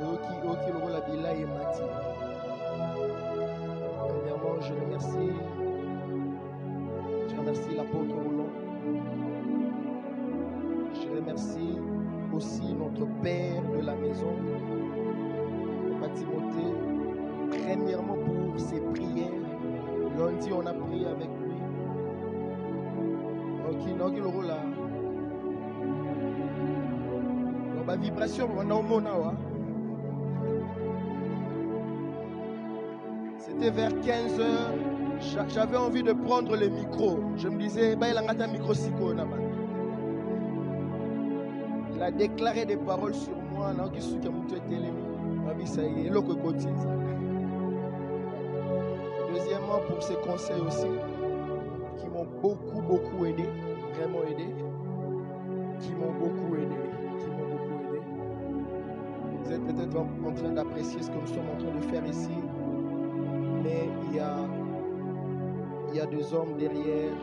Oki Loro Labila et Mati. Premièrement, je remercie l'apôtre Roland. Je remercie aussi notre père de la maison, Papa Timothée. Premièrement pour ses prières. Lundi, on a prié avec lui. Ok, Loro là. Ma vibration, c'était vers 15h. J'avais envie de prendre le micro. Je me disais, il a déclaré des paroles sur moi. Deuxièmement, pour ses conseils aussi, qui m'ont beaucoup aidé, vraiment aidé, qui m'ont beaucoup aidé. Vous êtes peut-être en train d'apprécier ce que nous sommes en train de faire ici, mais il y a des hommes derrière,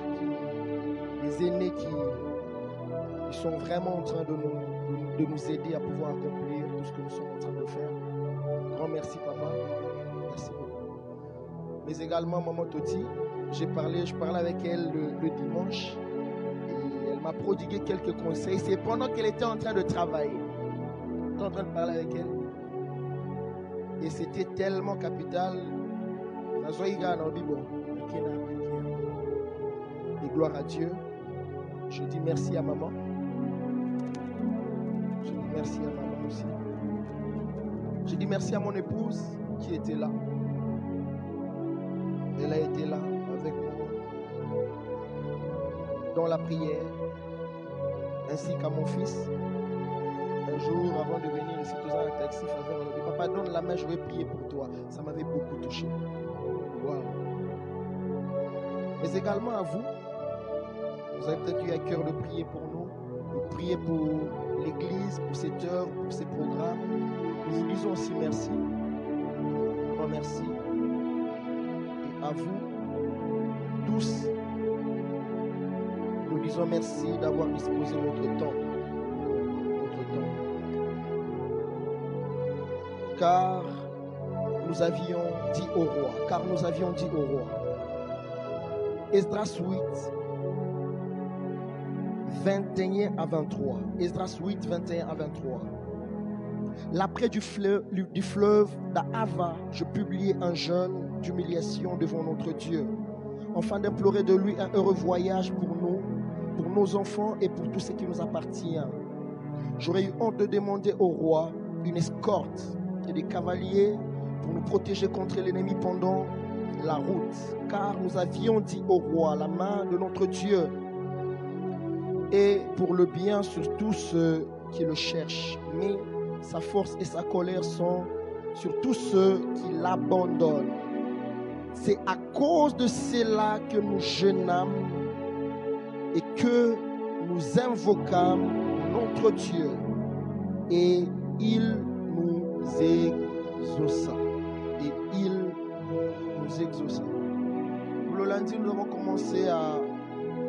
des aînés qui sont vraiment en train de nous aider à pouvoir accomplir tout ce que nous sommes en train de faire. Grand merci papa, merci beaucoup. Mais également maman Toti, je parlais avec elle le dimanche et elle m'a prodigué quelques conseils. C'est pendant qu'elle était en train de travailler. En train de parler avec elle et c'était tellement capital. Et gloire à Dieu. Je dis merci à maman. Je dis merci à maman aussi. Je dis merci à mon épouse qui était là. Elle a été là avec moi dans la prière, ainsi qu'à mon fils. Un jour, avant de venir ici, tous un taxi, on dit, papa, donne la main, je vais prier pour toi. Ça m'avait beaucoup touché. Wow. Mais également à vous, vous avez peut-être eu à cœur de prier pour nous, de prier pour l'église, pour cette œuvre, pour ces programmes. Nous vous disons aussi merci. Grand merci. Et à vous, tous, nous disons merci d'avoir disposé votre temps. Car nous avions dit au roi. Esdras 8, 21 à 23. Esdras 8, 21 à 23. L'après du fleuve d'Ahava, je publiai un jeûne d'humiliation devant notre Dieu, afin d'implorer de lui un heureux voyage pour nous, pour nos enfants et pour tout ce qui nous appartient. J'aurais eu honte de demander au roi une escorte et des cavaliers pour nous protéger contre l'ennemi pendant la route, car nous avions dit au roi la main de notre Dieu et pour le bien sur tous ceux qui le cherchent, mais sa force et sa colère sont sur tous ceux qui l'abandonnent. C'est à cause de cela que nous jeûnâmes et que nous invoquâmes notre Dieu, et il nous exauça. Le lundi, nous avons commencé à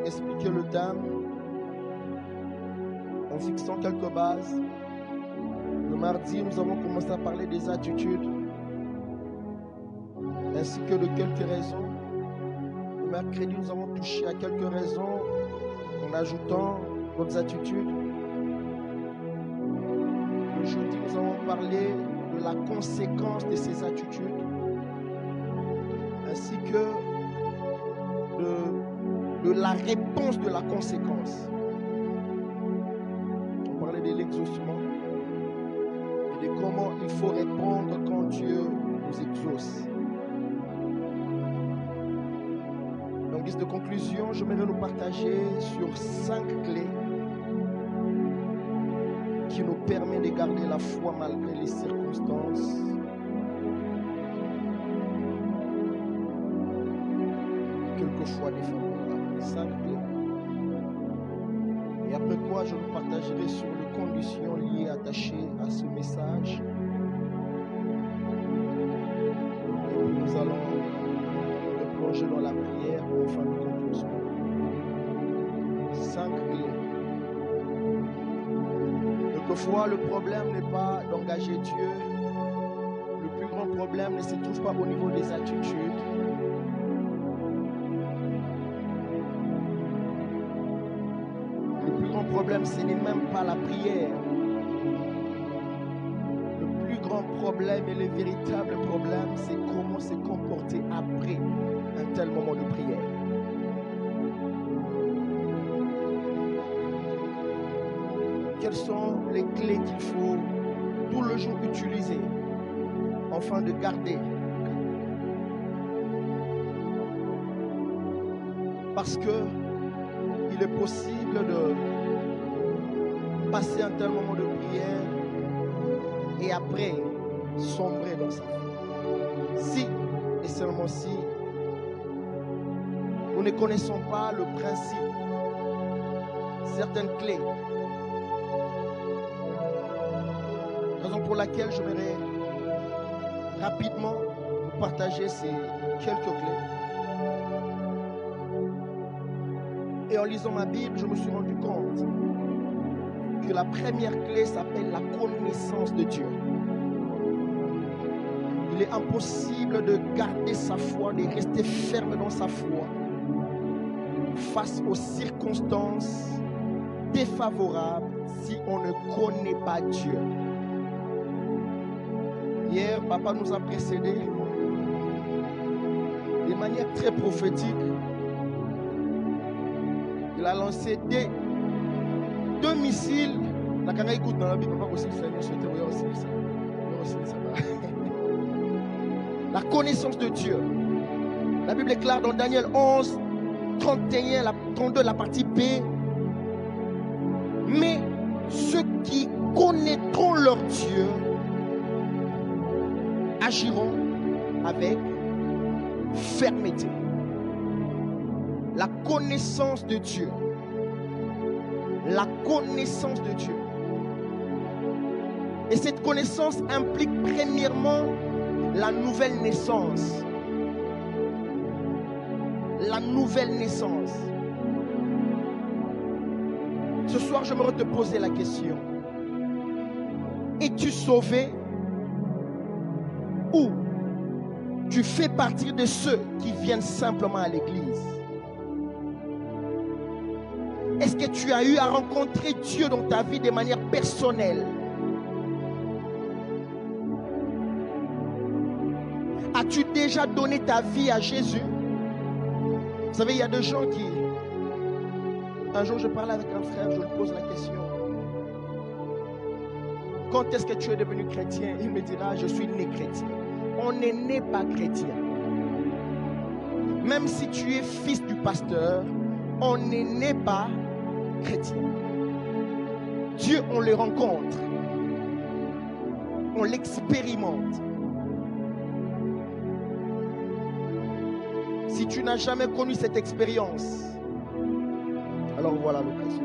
expliquer le thème en fixant quelques bases. Le mardi, nous avons commencé à parler des attitudes ainsi que de quelques raisons. Le mercredi, nous avons touché à quelques raisons en ajoutant d'autres attitudes. Le jeudi, nous avons parlé de la conséquence de ces attitudes ainsi que de la réponse de la conséquence. On parlait de l'exaucement et de comment il faut répondre quand Dieu nous exauce. En guise de conclusion, j'aimerais nous partager sur 5 clés qui nous permettent de garder la foi malgré les circonstances. Quelquefois défavorables. 5 clés. Et après quoi, je vous partagerai sur les conditions liées attachées à ce message. Et puis nous allons plonger dans la prière pour faire une conclusion. 5 clés. Le Quelquefois, le problème n'est pas d'engager Dieu. Le plus grand problème ne se trouve pas au niveau des attitudes. Le plus grand problème, ce n'est même pas la prière. Le plus grand problème et le véritable problème, c'est comment se comporter après un tel moment de prière. Quelles sont les clés qu'il faut tout le jour utiliser afin de garder? Parce que il est possible de passer un tel moment de prière et après sombrer dans sa foi. Si et seulement si nous ne connaissons pas le principe, certaines clés, raison pour laquelle j'aimerais rapidement vous partager ces quelques clés. Et en lisant ma Bible, je me suis rendu compte que la première clé s'appelle la connaissance de Dieu. Il est impossible de garder sa foi, de rester ferme dans sa foi face aux circonstances défavorables si on ne connaît pas Dieu. Hier, papa nous a précédés de manière très prophétique. Il a lancé deux missiles. La caméra écoute dans la Bible, papa aussi fait la connaissance de Dieu. La Bible est claire dans Daniel 11, 31, 32, la partie B. Mais ceux qui connaîtront leur Dieu agiront avec fermeté. La connaissance de Dieu. La connaissance de Dieu. Et cette connaissance implique premièrement la nouvelle naissance. La nouvelle naissance. Ce soir, j'aimerais te poser la question. Es-tu sauvé ou tu fais partie de ceux qui viennent simplement à l'église? Est-ce que tu as eu à rencontrer Dieu dans ta vie de manière personnelle? As-tu déjà donné ta vie à Jésus? Vous savez, il y a des gens qui... Un jour, je parlais avec un frère, je lui pose la question. Quand est-ce que tu es devenu chrétien? Il me dira, je suis né chrétien. On n'est né pas chrétien. Même si tu es fils du pasteur, on n'est né pas chrétien. Dieu, on le rencontre. On l'expérimente. Si tu n'as jamais connu cette expérience, alors voilà l'occasion.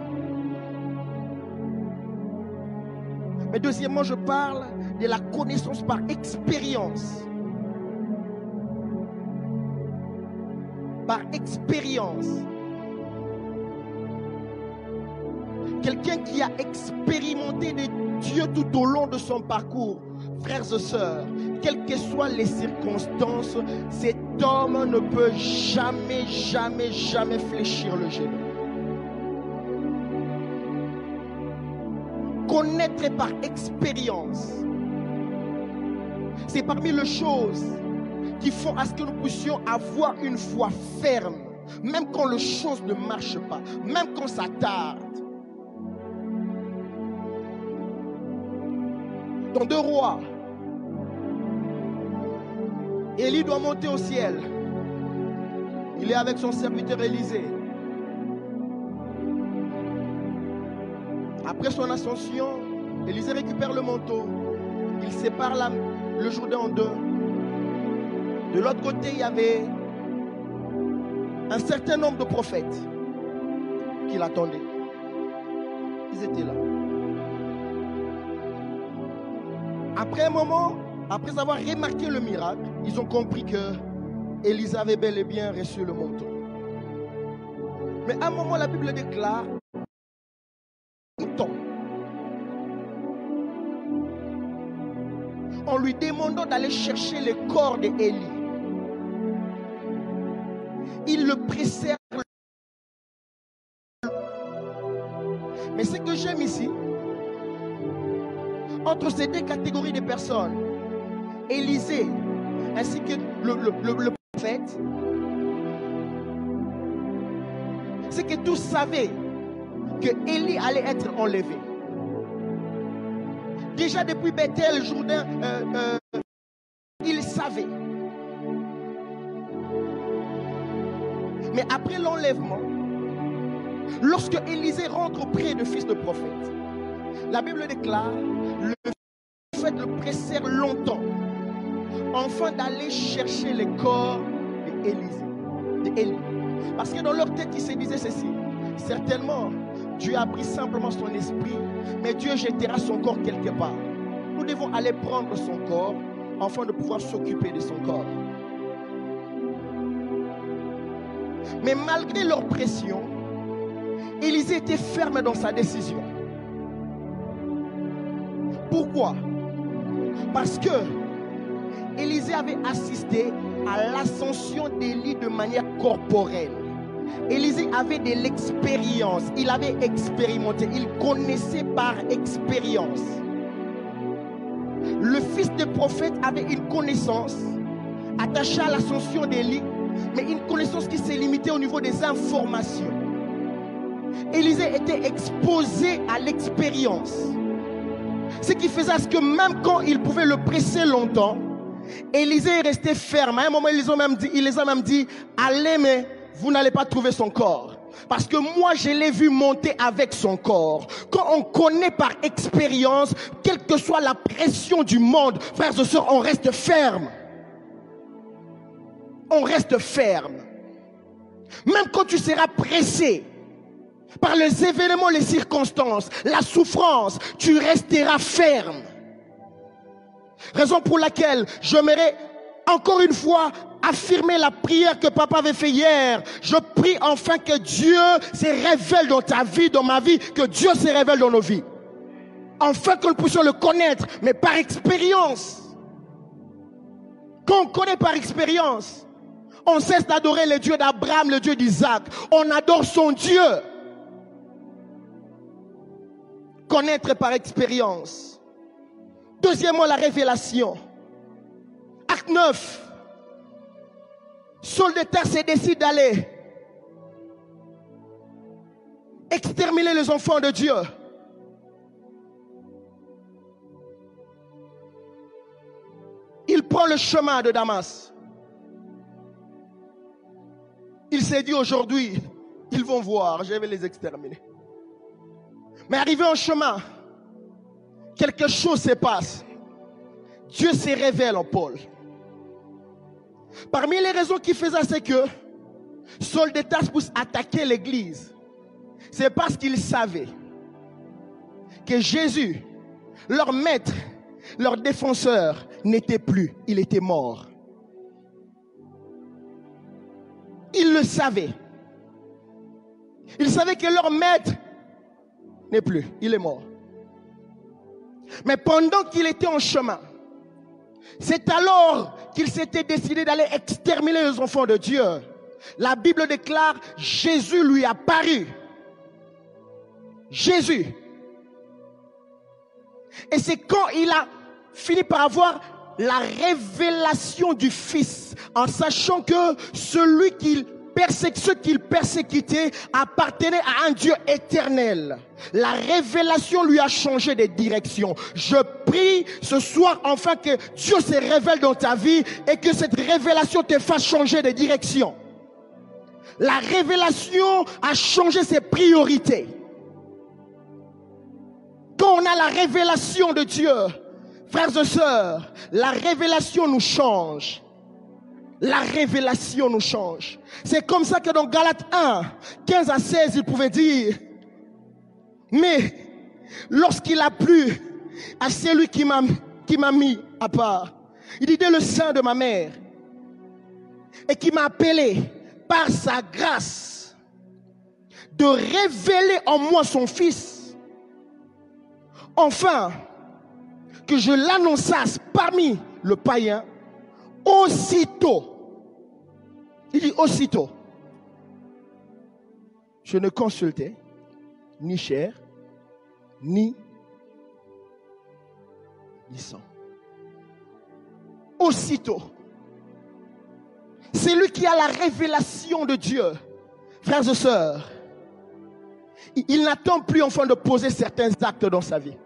Mais deuxièmement, je parle de la connaissance par expérience. Par expérience. Quelqu'un qui a expérimenté de Dieu tout au long de son parcours. Frères et sœurs, quelles que soient les circonstances, cet homme ne peut jamais, jamais, jamais fléchir le genou. Connaître par expérience, c'est parmi les choses qui font à ce que nous puissions avoir une foi ferme, même quand les choses ne marchent pas, même quand ça tarde. Dans 2 Rois, Élie doit monter au ciel. Il est avec son serviteur Élisée. Après son ascension, Élisée récupère le manteau. Il sépare le Jourdain en 2. De l'autre côté, il y avait un certain nombre de prophètes qui l'attendaient. Ils étaient là. Après un moment, après avoir remarqué le miracle, ils ont compris que Élisée avait bel et bien reçu le manteau. Mais à un moment, la Bible déclare, en lui demandant d'aller chercher le corps d'Élie. Ils le pressèrent. Mais ce que j'aime ici, entre ces deux catégories de personnes, Élisée ainsi que le prophète, c'est que tous savaient que Élie allait être enlevé. Déjà depuis Bethel, Jourdain, ils savaient. Mais après l'enlèvement, lorsque Élisée rentre auprès du fils de prophète, la Bible déclare, le prophète le pressèrent longtemps, afin d'aller chercher le corps d'Élie. Parce que dans leur tête, ils se disaient ceci: certainement, Dieu a pris simplement son esprit, mais Dieu jettera son corps quelque part. Nous devons aller prendre son corps, afin de pouvoir s'occuper de son corps. Mais malgré leur pression, Élisée était ferme dans sa décision. Pourquoi? Parce que Élisée avait assisté à l'ascension d'Élie de manière corporelle. Élisée avait de l'expérience, il avait expérimenté, il connaissait par expérience. Le fils de prophète avait une connaissance attachée à l'ascension d'Élie, mais une connaissance qui s'est limitée au niveau des informations. Élisée était exposé à l'expérience. Ce qui faisait à ce que même quand il pouvait le presser longtemps, Élisée est resté ferme. À un moment, il les a même dit, allez, mais vous n'allez pas trouver son corps. Parce que moi, je l'ai vu monter avec son corps. Quand on connaît par expérience, quelle que soit la pression du monde, frères et sœurs, on reste ferme. On reste ferme. Même quand tu seras pressé par les événements, les circonstances, la souffrance, tu resteras ferme. Raison pour laquelle j'aimerais encore une fois affirmer la prière que papa avait fait hier. Je prie enfin que Dieu se révèle dans ta vie, dans ma vie, que Dieu se révèle dans nos vies. Enfin que nous puissions le connaître, mais par expérience. Quand on connaît par expérience, on cesse d'adorer le Dieu d'Abraham, le Dieu d'Isaac. On adore son Dieu. Connaître par expérience. Deuxièmement, la révélation. Acte 9. Saul de Tarse décide d'aller exterminer les enfants de Dieu. Il prend le chemin de Damas. Il s'est dit aujourd'hui, ils vont voir, je vais les exterminer. Mais arrivé en chemin, quelque chose se passe. Dieu se révèle en Paul. Parmi les raisons qui faisaient, c'est que Saul de Tarse pousse attaquer l'église. C'est parce qu'il savait que Jésus, leur maître, leur défenseur, n'était plus. Il était mort. Ils le savaient. Ils savaient que leur maître n'est plus. Il est mort. Mais pendant qu'il était en chemin, c'est alors qu'il s'était décidé d'aller exterminer les enfants de Dieu. La Bible déclare, Jésus lui apparut. Jésus. Et c'est quand il a fini par avoir la révélation du Fils, en sachant que ceux qu'il persécutait appartenait à un Dieu éternel. La révélation lui a changé de direction. Je prie ce soir enfin que Dieu se révèle dans ta vie et que cette révélation te fasse changer de direction. La révélation a changé ses priorités. Quand on a la révélation de Dieu, frères et sœurs, la révélation nous change. La révélation nous change. C'est comme ça que dans Galates 1, 15 à 16, il pouvait dire, mais lorsqu'il a plu à celui qui m'a mis à part, il dit dès le sein de ma mère, et qui m'a appelé par sa grâce de révéler en moi son Fils. Enfin, que je l'annonçasse parmi le païen, aussitôt, il dit aussitôt, je ne consultais ni chair, ni sang. Aussitôt. C'est lui qui a la révélation de Dieu. Frères et sœurs, il n'attend plus enfin de poser certains actes dans sa vie.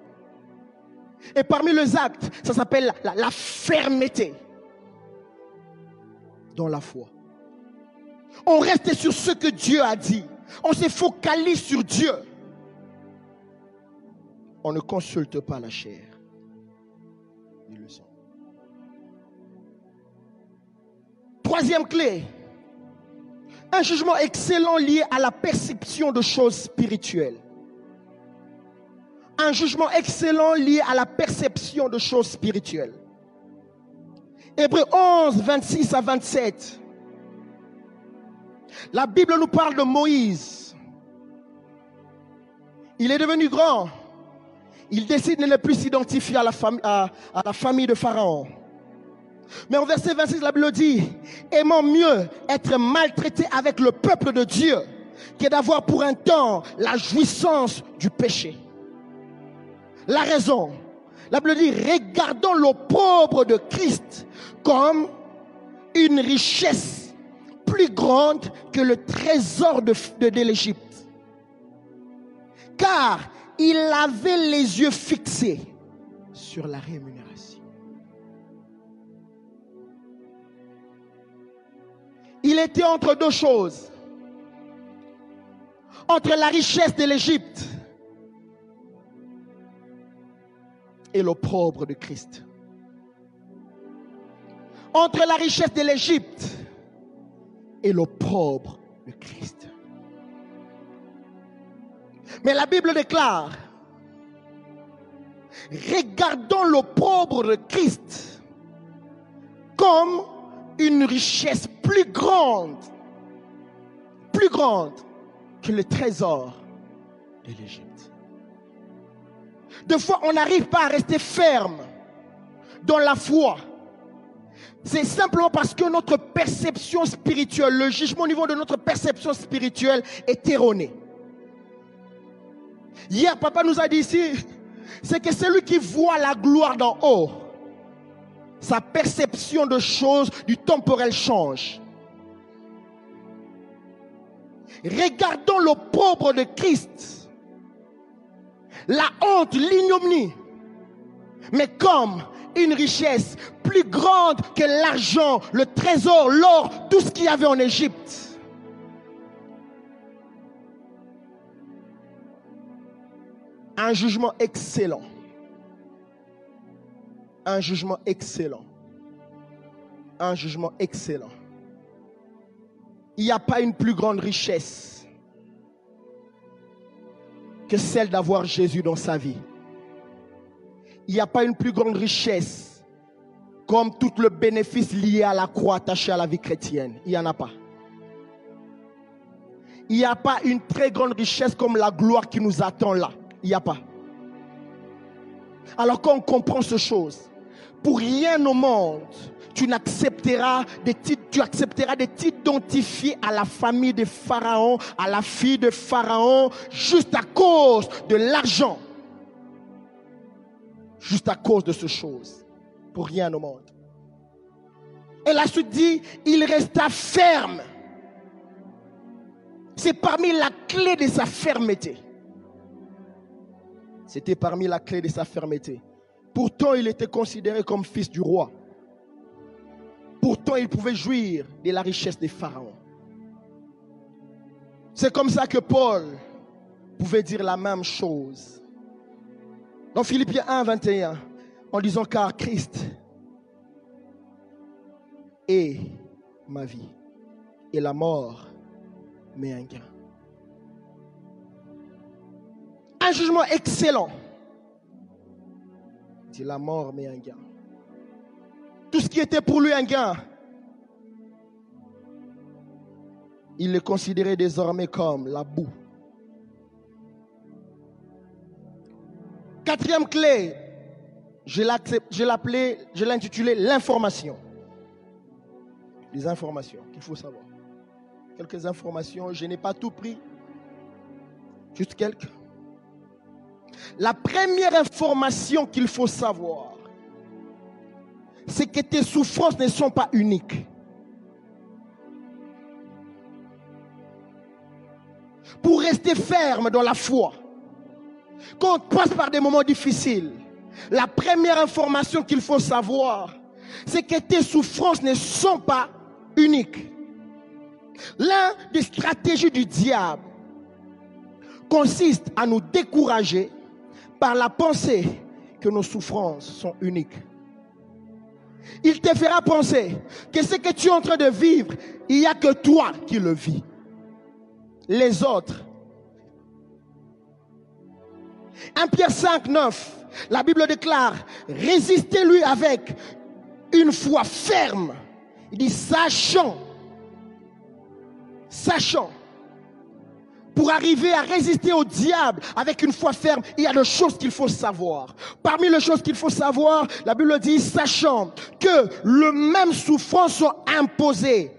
Et parmi les actes, ça s'appelle la fermeté dans la foi. On reste sur ce que Dieu a dit. On se focalise sur Dieu. On ne consulte pas la chair ni le sang. Troisième clé, un jugement excellent lié à la perception de choses spirituelles. Un jugement excellent lié à la perception de choses spirituelles. Hébreux 11, 26 à 27. La Bible nous parle de Moïse. Il est devenu grand. Il décide de ne plus s'identifier à la famille de Pharaon. Mais au verset 26, la Bible dit, aimant mieux être maltraité avec le peuple de Dieu que d'avoir pour un temps la jouissance du péché. La raison, la Bible dit, regardons l'opprobre de Christ comme une richesse plus grande que le trésor de l'Égypte. Car il avait les yeux fixés sur la rémunération. Il était entre deux choses. Entre la richesse de l'Égypte et l'opprobre de Christ. Entre la richesse de l'Égypte et l'opprobre de Christ. Mais la Bible déclare, regardons l'opprobre de Christ comme une richesse plus grande que le trésor de l'Égypte. Des fois, on n'arrive pas à rester ferme dans la foi. C'est simplement parce que notre perception spirituelle, le jugement au niveau de notre perception spirituelle est erroné. Hier, papa nous a dit ici, c'est que celui qui voit la gloire d'en haut, sa perception de choses du temporel change. Regardons l'opprobre de Christ, la honte, l'ignominie, mais comme une richesse plus grande que l'argent, le trésor, l'or, tout ce qu'il y avait en Égypte. Un jugement excellent. Un jugement excellent. Un jugement excellent. Il n'y a pas une plus grande richesse que celle d'avoir Jésus dans sa vie. Il n'y a pas une plus grande richesse comme tout le bénéfice lié à la croix attachée à la vie chrétienne. Il n'y en a pas. Il n'y a pas une très grande richesse comme la gloire qui nous attend là. Il n'y a pas. Alors quand on comprend ces choses, pour rien au monde, tu accepteras de t'identifier à la famille de Pharaon, à la fille de Pharaon, juste à cause de l'argent. Juste à cause de ces choses. Pour rien au monde. Et la suite dit, il resta ferme. C'est parmi la clé de sa fermeté. C'était parmi la clé de sa fermeté. Pourtant, il était considéré comme fils du roi. Pourtant, il pouvait jouir de la richesse des pharaons. C'est comme ça que Paul pouvait dire la même chose. Dans Philippiens 1, 21, en disant, car Christ est ma vie et la mort m'est un gain. Un jugement excellent. dit la mort m'est un gain. Tout ce qui était pour lui un gain, il le considérait désormais comme la boue. Quatrième clé je l'ai intitulé l'information. Les informations qu'il faut savoir. Quelques informations, je n'ai pas tout pris. Juste quelques. La première information qu'il faut savoir, c'est que tes souffrances ne sont pas uniques. Pour rester ferme dans la foi, quand on passe par des moments difficiles, la première information qu'il faut savoir, c'est que tes souffrances ne sont pas uniques. L'un des stratégies du diable consiste à nous décourager par la pensée que nos souffrances sont uniques. Il te fera penser que ce que tu es en train de vivre, il n'y a que toi qui le vis. Les autres. 1 Pierre 5, 9, la Bible déclare, résistez-lui avec une foi ferme. Il dit, sachant, pour arriver à résister au diable avec une foi ferme, il y a des choses qu'il faut savoir. Parmi les choses qu'il faut savoir, la Bible dit, sachant que les mêmes souffrances sont imposées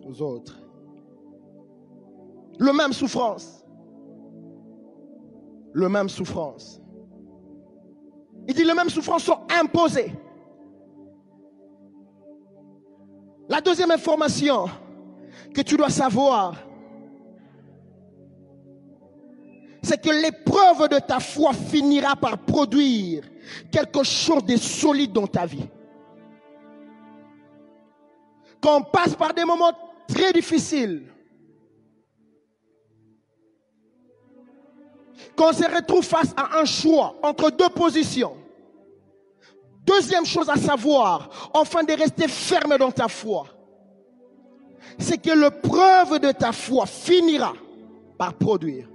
aux autres. Le même souffrance. Le même souffrance. Il dit les mêmes souffrances sont imposées. La deuxième information que tu dois savoir, c'est que l'épreuve de ta foi finira par produire quelque chose de solide dans ta vie. Quand on passe par des moments très difficiles, quand on se retrouve face à un choix entre deux positions, deuxième chose à savoir, afin de rester ferme dans ta foi, c'est que l'épreuve de ta foi finira par produire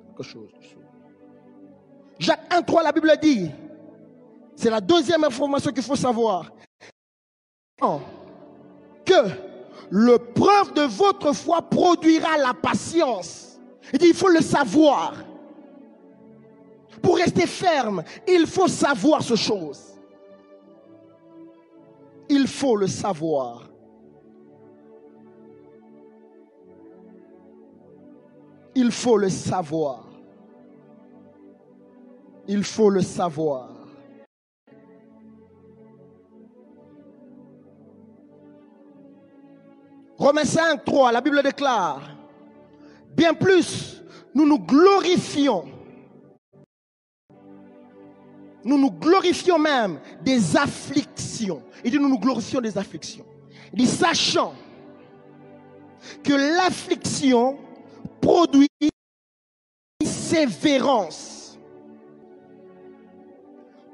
quelque chose. Jacques 1,3, la Bible dit, c'est la deuxième information qu'il faut savoir, que l'épreuve de votre foi produira la patience. Il dit, il faut le savoir. Pour rester ferme, il faut savoir ces choses. Il faut le savoir. Il faut le savoir. Il faut le savoir. Romains 5, 3, la Bible déclare, bien plus, nous nous glorifions même des afflictions. Il dit, nous nous glorifions des afflictions. Il dit, sachant que l'affliction produit persévérance.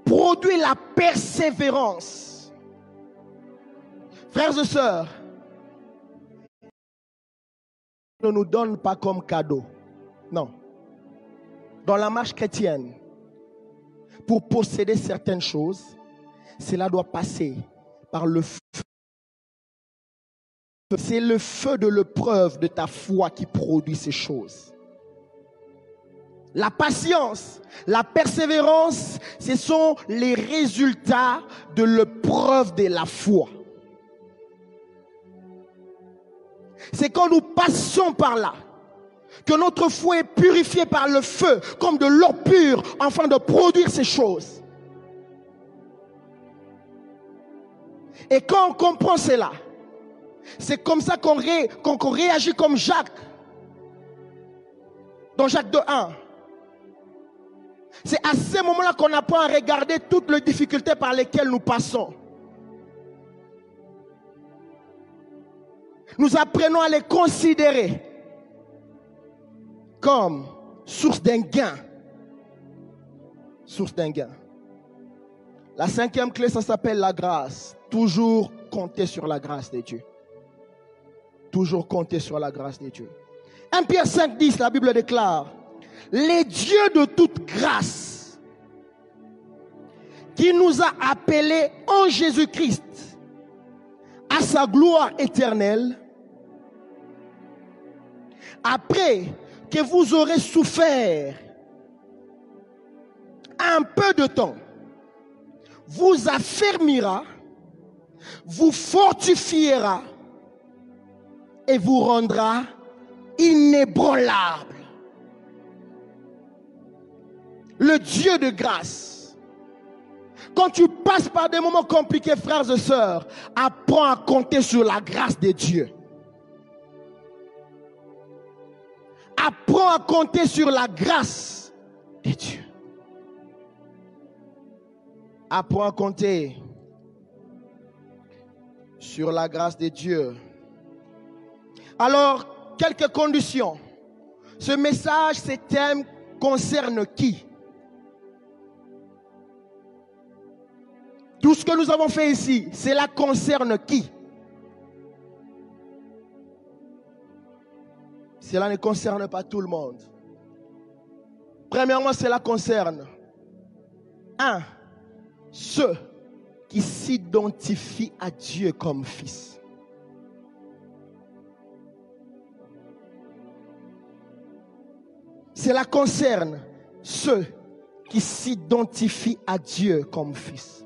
Produit la persévérance. Frères et sœurs, ne nous donne pas comme cadeau. Non. Dans la marche chrétienne, pour posséder certaines choses, cela doit passer par le feu. C'est le feu de l'épreuve de ta foi qui produit ces choses. La patience, la persévérance, ce sont les résultats de l'épreuve de la foi. C'est quand nous passons par là que notre foi est purifiée par le feu, comme de l'eau pure, afin de produire ces choses. Et quand on comprend cela, c'est comme ça qu'on réagit comme Jacques. Dans Jacques 2:1. C'est à ce moment-là qu'on apprend à regarder toutes les difficultés par lesquelles nous passons. Nous apprenons à les considérer comme source d'un gain. Source d'un gain. La cinquième clé, ça s'appelle la grâce. Toujours compter sur la grâce de Dieu. Toujours compter sur la grâce de Dieu. 1 Pierre 5, 10, la Bible déclare, les dieux de toute grâce qui nous a appelés en Jésus-Christ à sa gloire éternelle, après que vous aurez souffert un peu de temps vous affermira, vous fortifiera et vous rendra inébranlable. Le Dieu de grâce. Quand tu passes par des moments compliqués, frères et sœurs, apprends à compter sur la grâce de Dieu. Apprends à compter sur la grâce de Dieu. Apprends à compter sur la grâce de Dieu. Alors, quelques conditions. Ce message, ces thèmes concernent qui? Tout ce que nous avons fait ici, cela concerne qui? Cela ne concerne pas tout le monde. Premièrement, cela concerne ceux qui s'identifient à Dieu comme fils. Cela concerne ceux qui s'identifient à Dieu comme fils.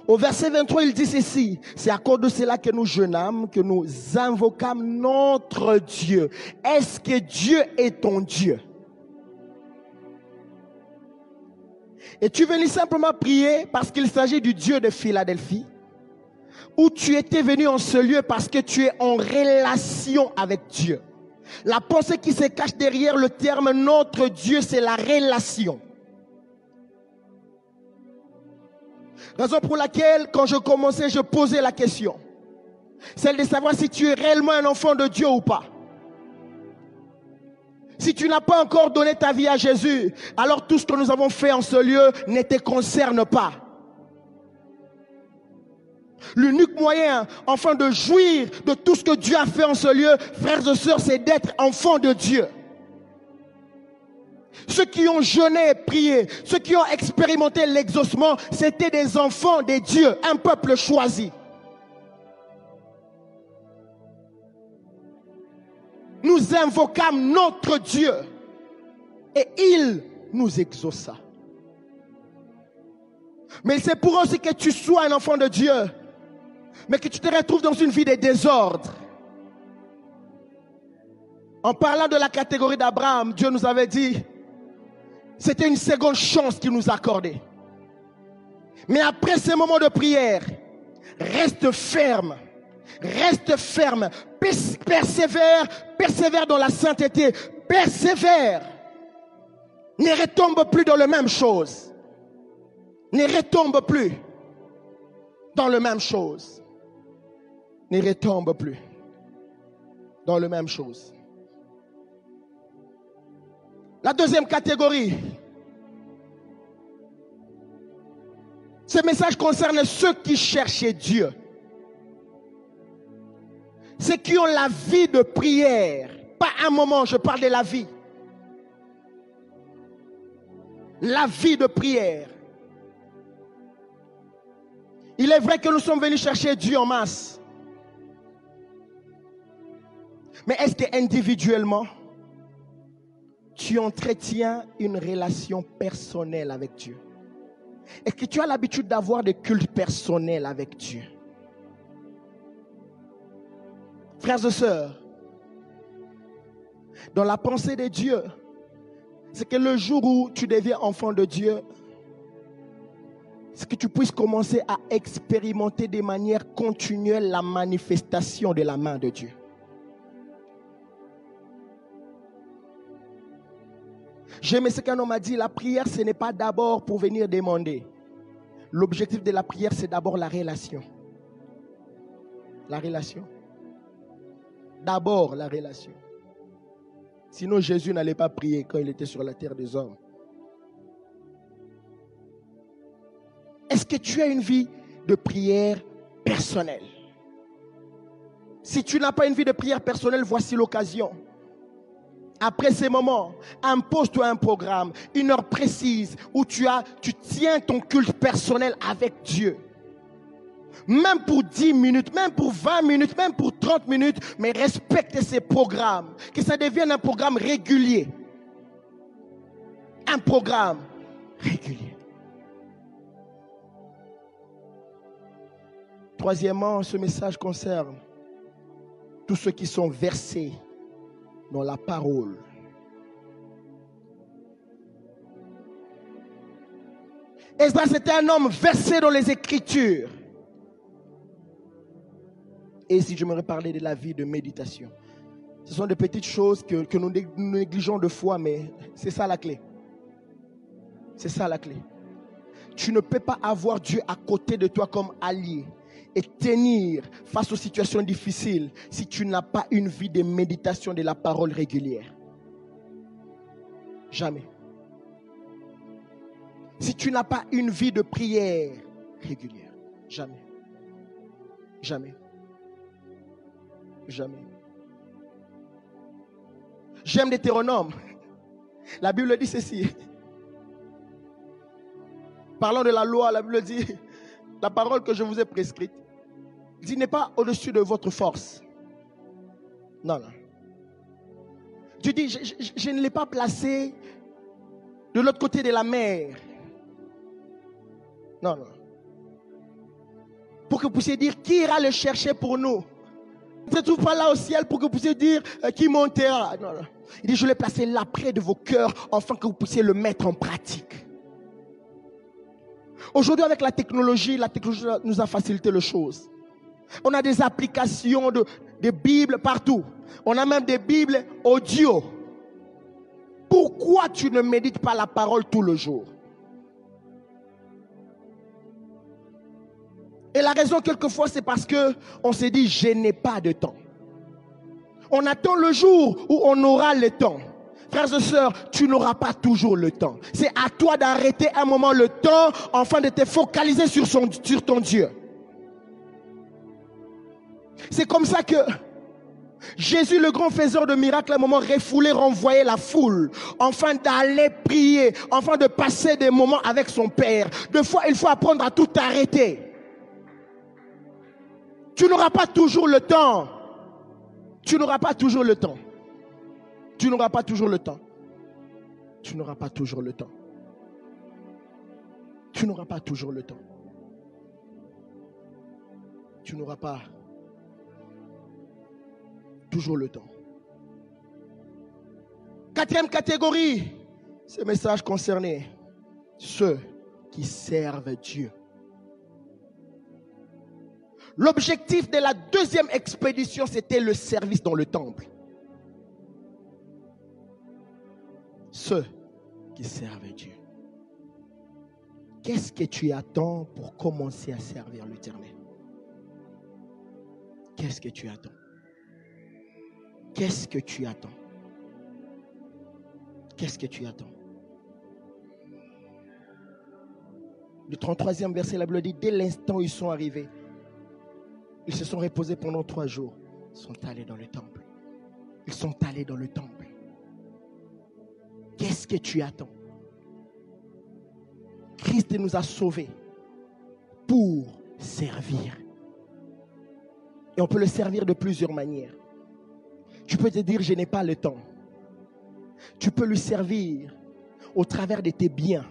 Au verset 23, il dit ceci: c'est à cause de cela que nous jeûnâmes, que nous invoquâmes notre Dieu. Est-ce que Dieu est ton Dieu? Et tu venais simplement prier parce qu'il s'agit du Dieu de Philadelphie? Ou tu étais venu en ce lieu parce que tu es en relation avec Dieu? La pensée qui se cache derrière le terme notre Dieu, c'est la relation. Raison pour laquelle, quand je commençais, je posais la question. Celle de savoir si tu es réellement un enfant de Dieu ou pas. Si tu n'as pas encore donné ta vie à Jésus, alors tout ce que nous avons fait en ce lieu ne te concerne pas. L'unique moyen, enfin, de jouir de tout ce que Dieu a fait en ce lieu, frères et sœurs, c'est d'être enfant de Dieu. Ceux qui ont jeûné et prié, ceux qui ont expérimenté l'exaucement, c'était des enfants de Dieu, un peuple choisi. Nous invoquâmes notre Dieu et il nous exauça. Mais c'est pour aussi que tu sois un enfant de Dieu, mais que tu te retrouves dans une vie de désordre. En parlant de la catégorie d'Abraham, Dieu nous avait dit, c'était une seconde chance qu'il nous accordait. Mais après ces moments de prière, reste ferme, persévère dans la sainteté, persévère. Ne retombe plus dans la même chose. Ne retombe plus dans la même chose. Ne retombe plus dans la même chose. La deuxième catégorie, ce message concerne ceux qui cherchaient Dieu. Ceux qui ont la vie de prière. Pas un moment, je parle de la vie. La vie de prière. Il est vrai que nous sommes venus chercher Dieu en masse. Mais est-ce que individuellement, tu entretiens une relation personnelle avec Dieu? Est-ce que tu as l'habitude d'avoir des cultes personnels avec Dieu? Frères et sœurs, dans la pensée de Dieu, c'est que le jour où tu deviens enfant de Dieu, c'est que tu puisses commencer à expérimenter de manière continuelle la manifestation de la main de Dieu. J'aime ce qu'un homme a dit, la prière, ce n'est pas d'abord pour venir demander. L'objectif de la prière, c'est d'abord la relation. La relation. D'abord la relation. Sinon, Jésus n'allait pas prier quand il était sur la terre des hommes. Est-ce que tu as une vie de prière personnelle? Si tu n'as pas une vie de prière personnelle, voici l'occasion. Après ces moments, impose-toi un programme, une heure précise où tu tiens ton culte personnel avec Dieu. Même pour 10 minutes, même pour 20 minutes, même pour 30 minutes, mais respectez ces programmes. Que ça devienne un programme régulier. Un programme régulier. Troisièmement, ce message concerne tous ceux qui sont versés dans la parole. Esdras était un homme versé dans les Écritures. Et si je me reparlais de la vie de méditation, ce sont des petites choses que nous négligeons de fois, mais c'est ça la clé. C'est ça la clé. Tu ne peux pas avoir Dieu à côté de toi comme allié et tenir face aux situations difficiles si tu n'as pas une vie de méditation de la parole régulière. Jamais. Si tu n'as pas une vie de prière régulière. Jamais. Jamais. Jamais. J'aime Deutéronome. La Bible dit ceci. Parlant de la loi, la Bible dit, la parole que je vous ai prescrite, dit n'est pas au-dessus de votre force. Non, non. Dieu dit, je ne l'ai pas placé de l'autre côté de la mer. Non, non. Pour que vous puissiez dire, qui ira le chercher pour nous? Vous ne se trouve pas là au ciel pour que vous puissiez dire, qui montera? Non, non. Il dit, je l'ai placé là près de vos cœurs, afin que vous puissiez le mettre en pratique. Aujourd'hui, avec la technologie nous a facilité les choses. On a des applications de Bibles partout. On a même des Bibles audio. Pourquoi tu ne médites pas la parole tout le jour? Et la raison, quelquefois, c'est parce qu'on s'est dit, je n'ai pas de temps. On attend le jour où on aura le temps. Frères et sœurs, tu n'auras pas toujours le temps. C'est à toi d'arrêter un moment le temps afin de te focaliser sur ton Dieu. C'est comme ça que Jésus, le grand faiseur de miracles, à un moment refoulé, renvoyait la foule, afin d'aller prier, afin de passer des moments avec son Père. Des fois, il faut apprendre à tout arrêter. Tu n'auras pas toujours le temps. Tu n'auras pas toujours le temps. Tu n'auras pas toujours le temps. Tu n'auras pas toujours le temps. Tu n'auras pas toujours le temps. Tu n'auras pas toujours le temps. Quatrième catégorie, ce message concernait ceux qui servent Dieu. L'objectif de la deuxième expédition, c'était le service dans le temple. Ceux qui servent Dieu. Qu'est-ce que tu attends pour commencer à servir l'Éternel? Qu'est-ce que tu attends? Qu'est-ce que tu attends? Qu'est-ce que tu attends? Le 33e verset, la Bible dit, dès l'instant où ils sont arrivés, ils se sont reposés pendant 3 jours. Ils sont allés dans le temple. Ils sont allés dans le temple. Qu'est-ce que tu attends? Christ nous a sauvés pour servir. Et on peut le servir de plusieurs manières. Tu peux te dire, je n'ai pas le temps. Tu peux lui servir au travers de tes biens.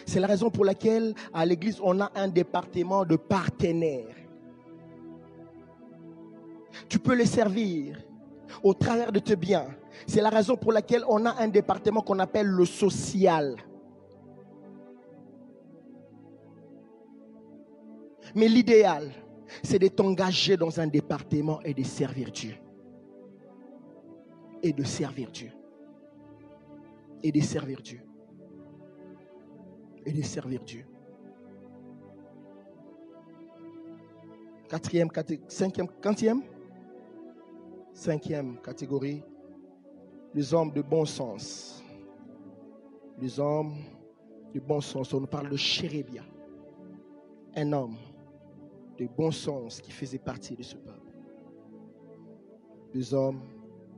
C'est la raison pour laquelle à l'église, on a un département de partenaires. Tu peux le servir au travers de tes biens. C'est la raison pour laquelle on a un département qu'on appelle le social. Mais l'idéal, c'est de t'engager dans un département et de servir Dieu. Et de servir Dieu. Et de servir Dieu. Et de servir Dieu. Cinquième catégorie, les hommes de bon sens. Les hommes de bon sens. On nous parle de Chérébia. Un homme de bon sens qui faisait partie de ce peuple. Des hommes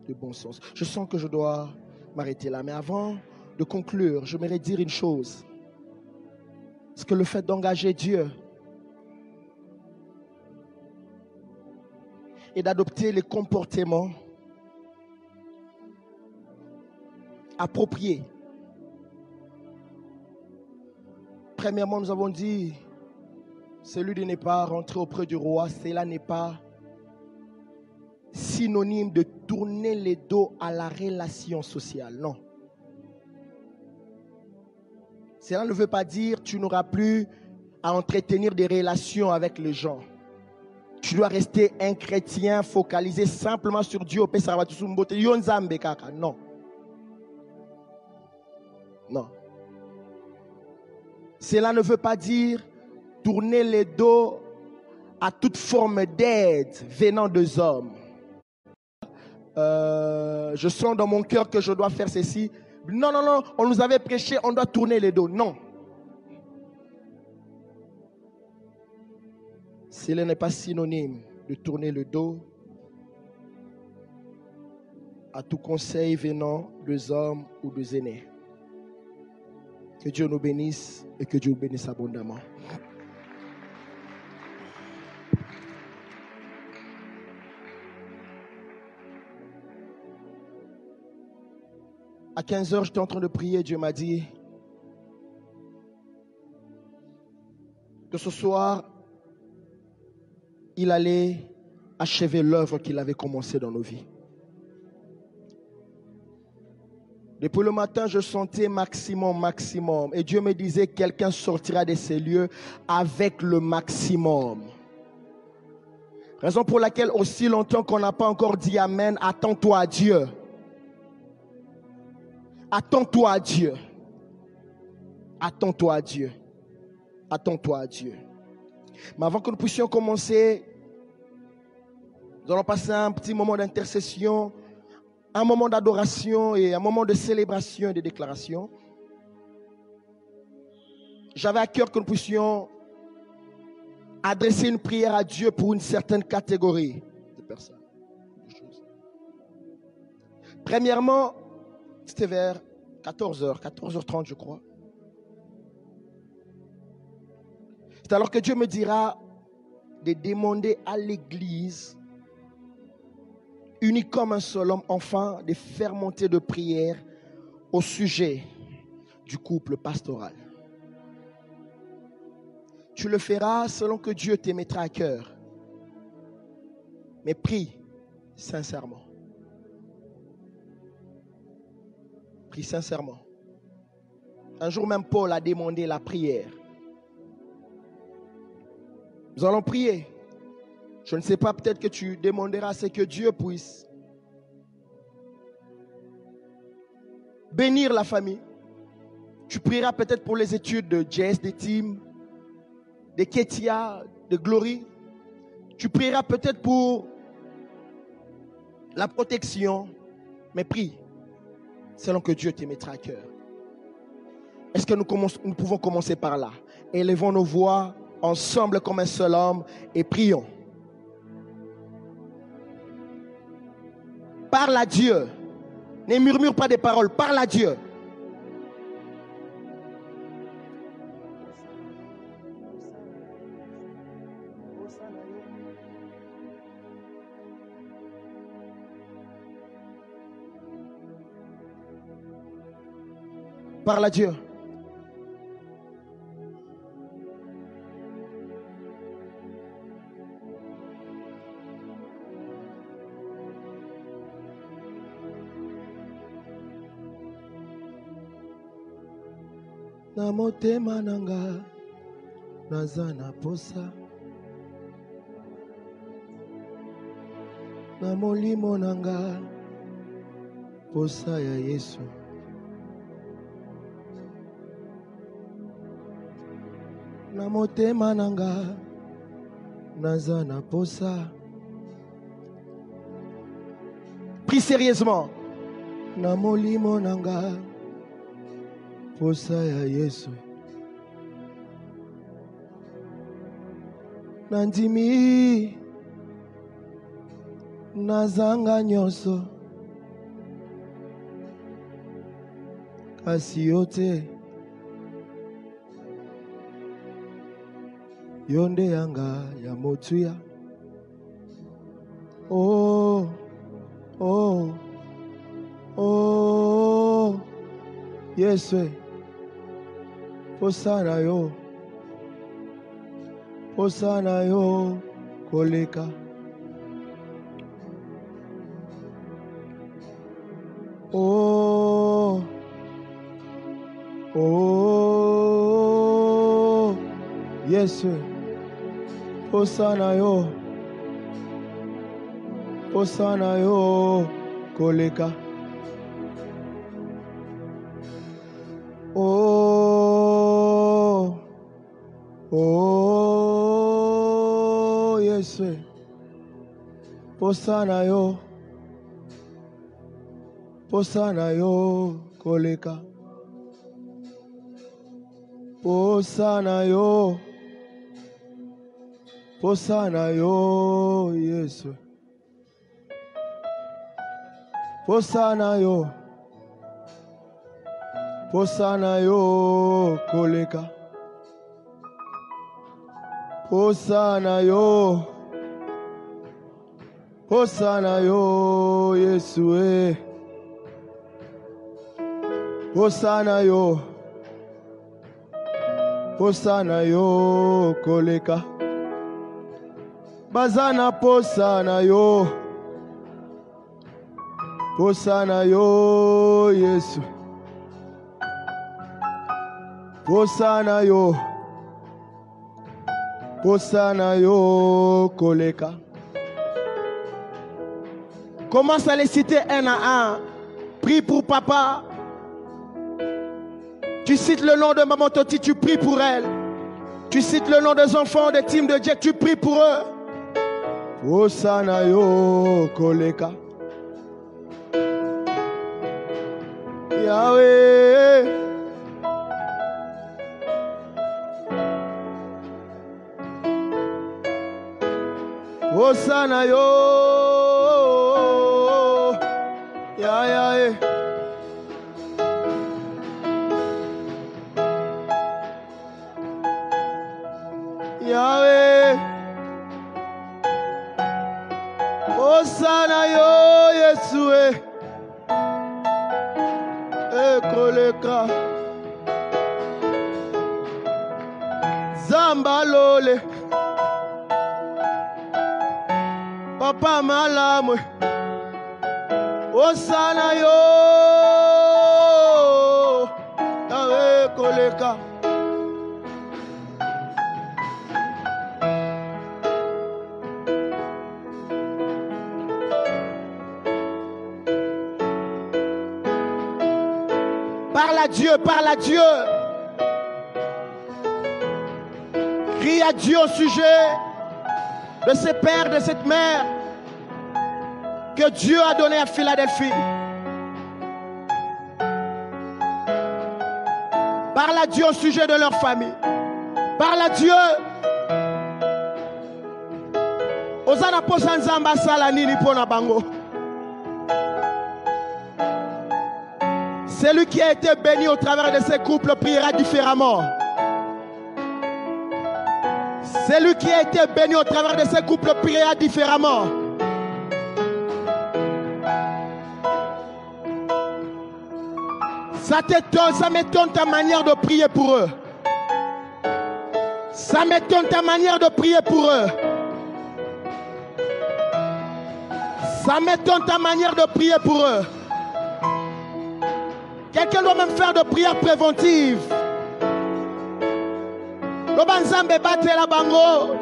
de bon sens. Je sens que je dois m'arrêter là. Mais avant de conclure, j'aimerais dire une chose. C'est que le fait d'engager Dieu et d'adopter les comportements appropriés. Premièrement, nous avons dit, celui de ne pas rentrer auprès du roi, cela n'est pas synonyme de tourner les dos à la relation sociale. Non. Cela ne veut pas dire que tu n'auras plus à entretenir des relations avec les gens. Tu dois rester un chrétien focalisé simplement sur Dieu. Non. Non. Cela ne veut pas dire tourner les dos à toute forme d'aide venant des hommes. Je sens dans mon cœur que je dois faire ceci. Non, non, non, on nous avait prêché, on doit tourner les dos. Non. Cela n'est pas synonyme de tourner le dos à tout conseil venant des hommes ou des aînés. Que Dieu nous bénisse et que Dieu nous bénisse abondamment. À 15h, j'étais en train de prier. Dieu m'a dit que ce soir, il allait achever l'œuvre qu'il avait commencée dans nos vies. Depuis le matin, je sentais maximum. Et Dieu me disait, quelqu'un sortira de ces lieux avec le maximum. Raison pour laquelle aussi longtemps qu'on n'a pas encore dit Amen, attends-toi à Dieu. Attends-toi à Dieu. Attends-toi à Dieu. Attends-toi à Dieu. Mais avant que nous puissions commencer, nous allons passer un petit moment d'intercession, un moment d'adoration et un moment de célébration et de déclaration. J'avais à cœur que nous puissions adresser une prière à Dieu pour une certaine catégorie de personnes. Premièrement, c'était vers 14h, 14h30 je crois. C'est alors que Dieu me dira de demander à l'Église, unie comme un seul homme, enfin, de faire monter de prière au sujet du couple pastoral. Tu le feras selon que Dieu te mettra à cœur. Mais prie sincèrement. Prie sincèrement. Un jour même, Paul a demandé la prière. Nous allons prier. Je ne sais pas, peut-être que tu demanderas à ce que Dieu puisse bénir la famille. Tu prieras peut-être pour les études de Jess, de Tim, de Ketia, de Glory. Tu prieras peut-être pour la protection. Mais prie selon que Dieu te mettra à cœur. Est-ce que nous pouvons commencer par là? Élevons nos voix ensemble comme un seul homme et prions. Parle à Dieu. Ne murmure pas des paroles. Parle à Dieu. Parle à Dieu. Na motema nanga naza na posa, na molimo nanga posa ya Yesu. Na motema nanga naza na posa. Prie sérieusement. Na molimo nanga posa ya Yesu. Nandimi nazanga nyonso kasi yote yonde yanga ya motuya. Oh, oh, oh, yes, Posana yo, koleka. Oh, oh, yes, Posana yo, koleka. Oh, oh, yes, Posana yo, koleka. Posana yo, yes. Posana yo, koleka. Posana yo, Yesue. Posana yo, koleka. Bazana posana yo, Yesu. Posana yo, koleka. Commence à les citer un à un. Prie pour papa. Tu cites le nom de Maman Toti, tu pries pour elle. Tu cites le nom des enfants des teams de Jack, tu pries pour eux. Posana yo, koleka. Yahweh. Posana yo. Yahweh. Yahweh, Osana yo, Yesue, Ekoleka, Zambalole, Papa Malamwe, Osana yo, Yahweh, Koleka. Parle à Dieu. Crie à Dieu au sujet de ce père, de cette mère que Dieu a donné à Philadelphie. Parle à Dieu au sujet de leur famille. Parle à Dieu. Osana posanzamba sala nini pona bango. Celui qui a été béni au travers de ces couples priera différemment. Celui qui a été béni au travers de ces couples priera différemment. Ça m'étonne ta manière de prier pour eux. Ça m'étonne ta manière de prier pour eux. Ça m'étonne ta manière de prier pour eux. Quelqu'un doit même faire de prières préventives. Lobanzambe bate la bango.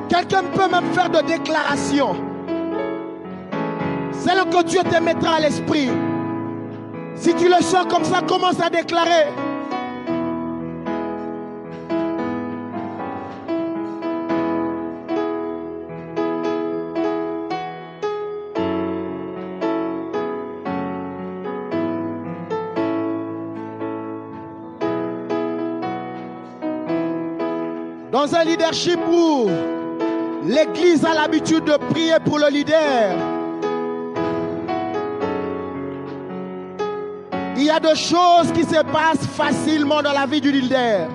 Quelqu'un peut même faire de déclarations. C'est là que Dieu te mettra à l'esprit. Si tu le sens comme ça, commence à déclarer. Dans un leadership où l'Église a l'habitude de prier pour le leader, y a des choses qui se passent facilement dans la vie du leader.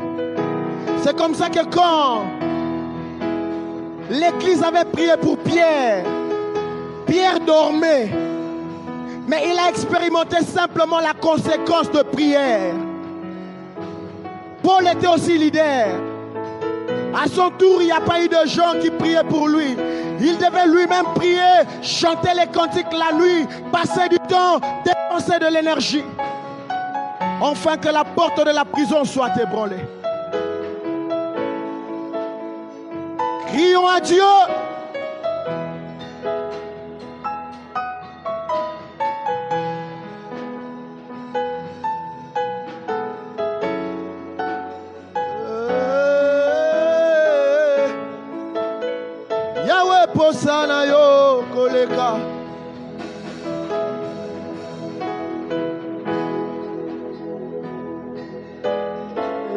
C'est comme ça que quand l'Église avait prié pour Pierre, Pierre dormait, mais il a expérimenté simplement la conséquence de prière. Paul était aussi leader. À son tour, il n'y a pas eu de gens qui priaient pour lui. Il devait lui-même prier, chanter les cantiques la nuit, passer du temps, dépenser de l'énergie, afin que la porte de la prison soit ébranlée. Crions à Dieu. Yahweh posana yo koleka.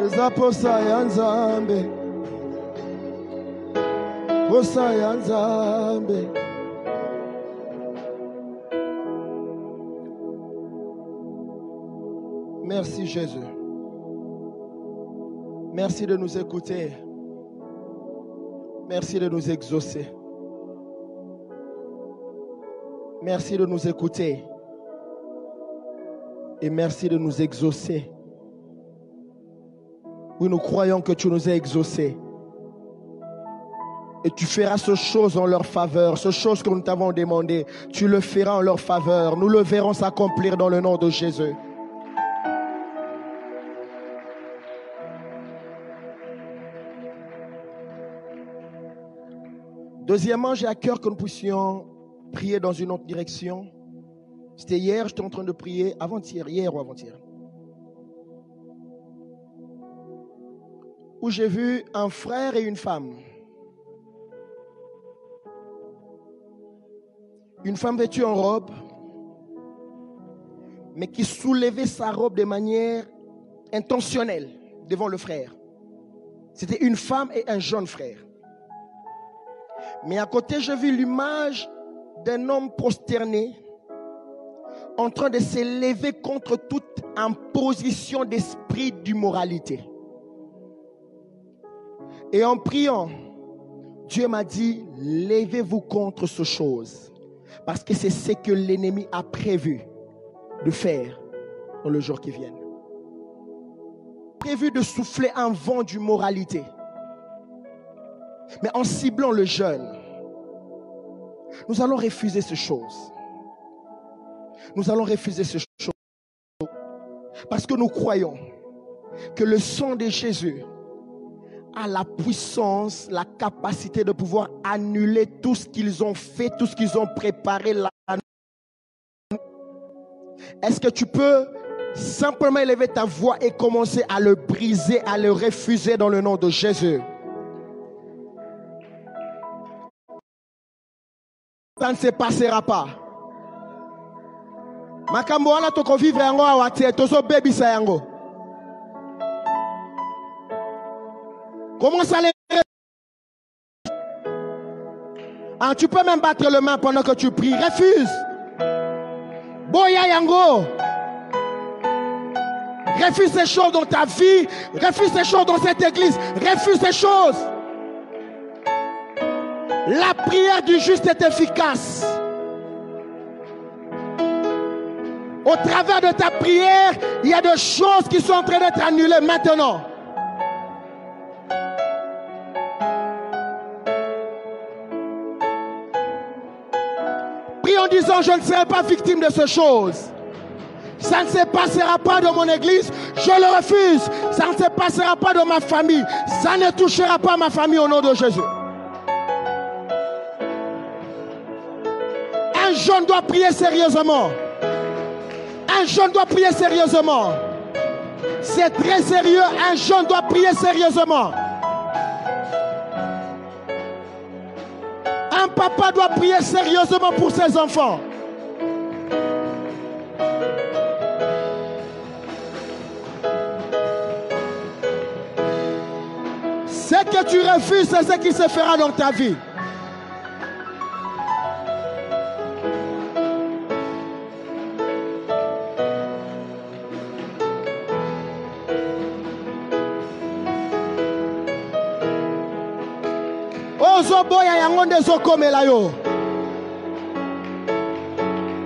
Zaposa yanzambe. Posa yanzambe. Merci Jésus. Merci de nous écouter. Merci de nous exaucer. Merci de nous écouter. Et merci de nous exaucer. Oui, nous croyons que tu nous as exaucés. Et tu feras ces choses en leur faveur, ces choses que nous t'avons demandées. Tu le feras en leur faveur. Nous le verrons s'accomplir dans le nom de Jésus. Deuxièmement, j'ai à cœur que nous puissions prier dans une autre direction. C'était hier, j'étais en train de prier, avant-hier, hier ou avant-hier, où j'ai vu un frère et une femme. Une femme vêtue en robe, mais qui soulevait sa robe de manière intentionnelle devant le frère. C'était une femme et un jeune frère. Mais à côté, j'ai vu l'image d'un homme prosterné en train de s'élever contre toute imposition d'esprit d'immoralité. Et en priant, Dieu m'a dit, levez-vous contre ces choses. Parce que c'est ce que l'ennemi a prévu de faire dans le jour qui vient. Prévu de souffler un vent d'immoralité. Mais en ciblant le jeune, nous allons refuser ces choses. Nous allons refuser ces choses. Parce que nous croyons que le sang de Jésus a la puissance, la capacité de pouvoir annuler tout ce qu'ils ont fait, tout ce qu'ils ont préparé là. Est-ce que tu peux simplement élever ta voix et commencer à le briser, à le refuser dans le nom de Jésus? Ça ne se passera pas. Makambo wana toko vivre yango awate tozo baby sa yango. Commence à les... Ah, tu peux même battre le main pendant que tu pries. Refuse. Boya yango. Refuse ces choses dans ta vie. Refuse ces choses dans cette église. Refuse ces choses. La prière du juste est efficace. Au travers de ta prière, il y a des choses qui sont en train d'être annulées maintenant. Prie en disant, je ne serai pas victime de ces choses. Ça ne se passera pas dans mon église, je le refuse. Ça ne se passera pas dans ma famille. Ça ne touchera pas ma famille au nom de Jésus. Un jeune doit prier sérieusement. Un jeune doit prier sérieusement. C'est très sérieux. Un jeune doit prier sérieusement. Un papa doit prier sérieusement pour ses enfants. Ce que tu refuses, c'est ce qui se fera dans ta vie. Ozo boya yangonde zokomela yo.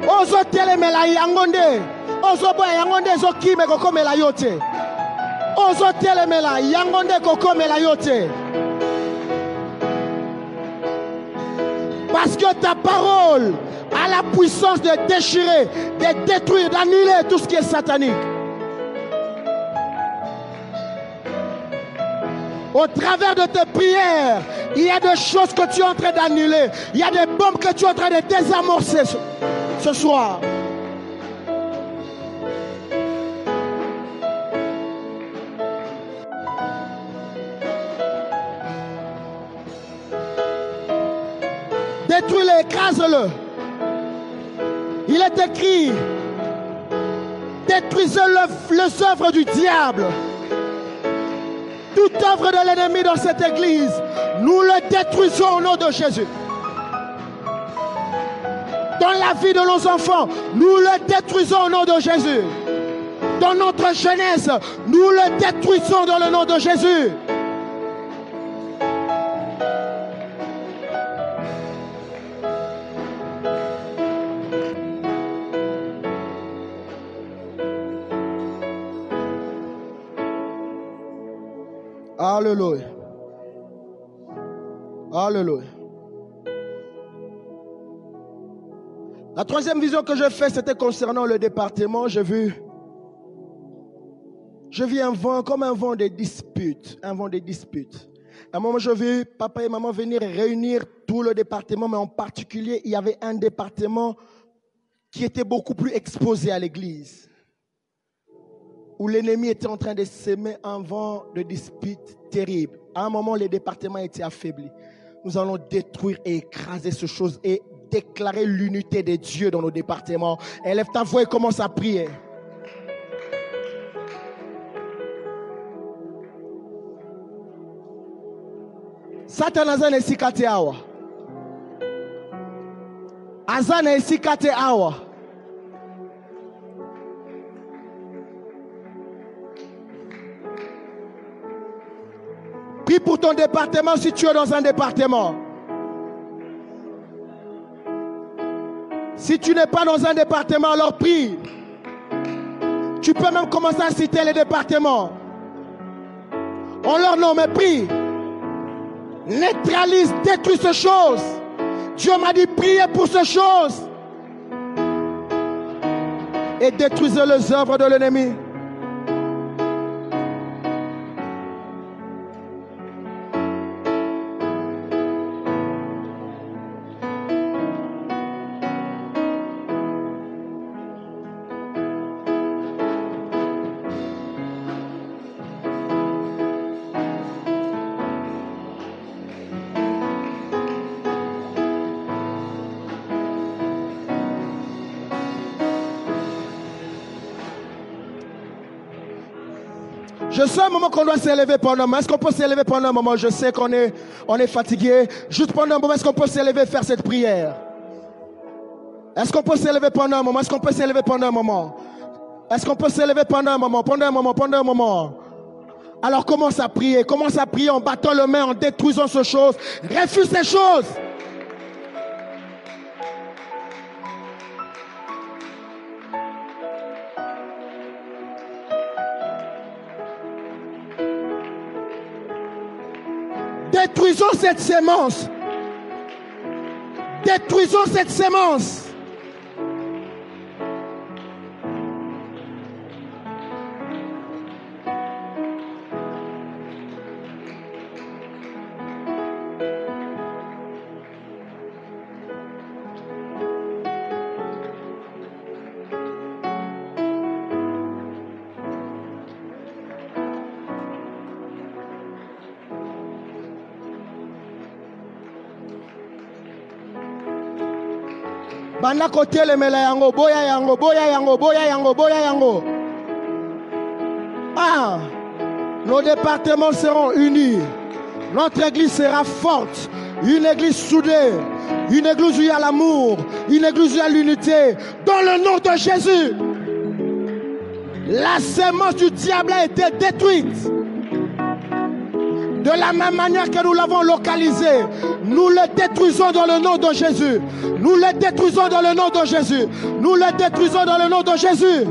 Ozo telemela yangonde. Ozo boya yangonde zokime kokomela yote. Ozo telemela yangonde kokomela yote. Parce que ta parole a la puissance de déchirer, de détruire, d'annuler tout ce qui est satanique. Au travers de tes prières, il y a des choses que tu es en train d'annuler. Il y a des bombes que tu es en train de désamorcer ce soir. Détruis-le, écrase-le. Il est écrit, détruisez les œuvres du diable. Toute œuvre de l'ennemi dans cette église, nous le détruisons au nom de Jésus. Dans la vie de nos enfants, nous le détruisons au nom de Jésus. Dans notre jeunesse, nous le détruisons dans le nom de Jésus. Alléluia. Alléluia. La troisième vision que j'ai faite, c'était concernant le département. J'ai vu un vent, comme un vent de disputes. Un vent de disputes. À un moment, j'ai vu papa et maman venir réunir tout le département, mais en particulier, il y avait un département qui était beaucoup plus exposé à l'église, où l'ennemi était en train de s'aimer un vent de disputes terrible. À un moment, le département était affaibli. Nous allons détruire et écraser ces choses et déclarer l'unité de Dieu dans nos départements. Élève ta voix et commence à prier. Satan azana esikate awa. Azana esikate awa. Prie pour ton département si tu es dans un département. Si tu n'es pas dans un département, alors prie. Tu peux même commencer à citer les départements. On leur nomme, mais prie. Neutralise, détruis ces choses. Dieu m'a dit priez pour ces choses. Et détruisez les œuvres de l'ennemi. Je sais un moment qu'on doit s'élever pendant un moment. Est-ce qu'on peut s'élever pendant un moment? Je sais qu'on est fatigué. Juste pendant un moment, est-ce qu'on peut s'élever et faire cette prière? Est-ce qu'on peut s'élever pendant un moment? Est-ce qu'on peut s'élever pendant un moment? Est-ce qu'on peut s'élever pendant un moment? Pendant un moment, pendant un moment. Alors commence à prier en battant le main, en détruisant ces choses. Refuse ces choses. Détruisons cette sémence. Détruisons cette sémence. Bana kotele mela yango, boya yango, boya yango, boya yango, boya yango. Ah, nos départements seront unis. Notre église sera forte. Une église soudée. Une église où il y a l'amour. Une église où il y a l'unité. Dans le nom de Jésus. La sémence du diable a été détruite. De la même manière que nous l'avons localisé, nous le détruisons dans le nom de Jésus. Nous le détruisons dans le nom de Jésus. Nous le détruisons dans le nom de Jésus.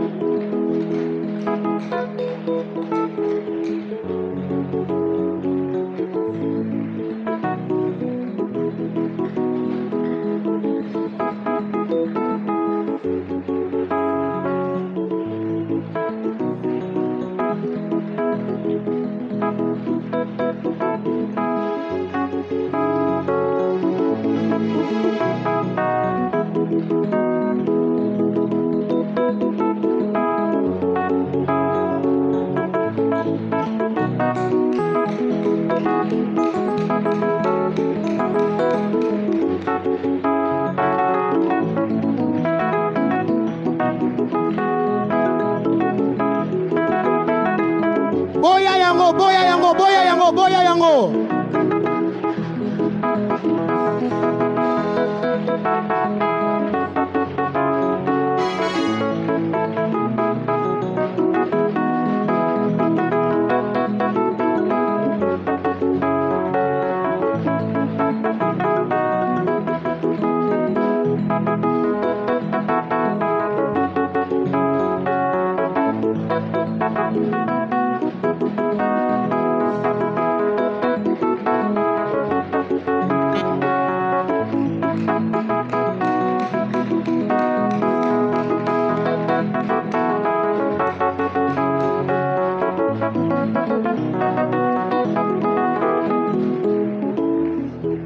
Boya yango.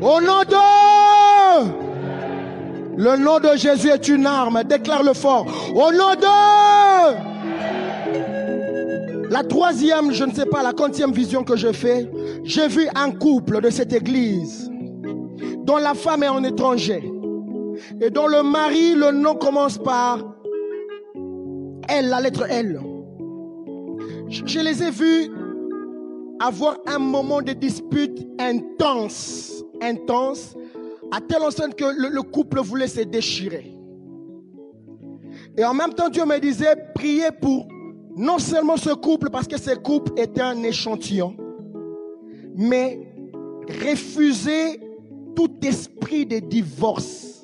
Au nom de... Le nom de Jésus est une arme. Déclare-le fort. Au nom de... La troisième, je ne sais pas, la 40e vision que je fais, j'ai vu un couple de cette église dont la femme est en étranger et dont le mari, le nom commence par L, la lettre L. Je les ai vus avoir un moment de dispute intense, à telle enseigne que le couple voulait se déchirer. Et en même temps, Dieu me disait, priez pour non seulement ce couple, parce que ce couple était un échantillon, mais refusez tout esprit de divorce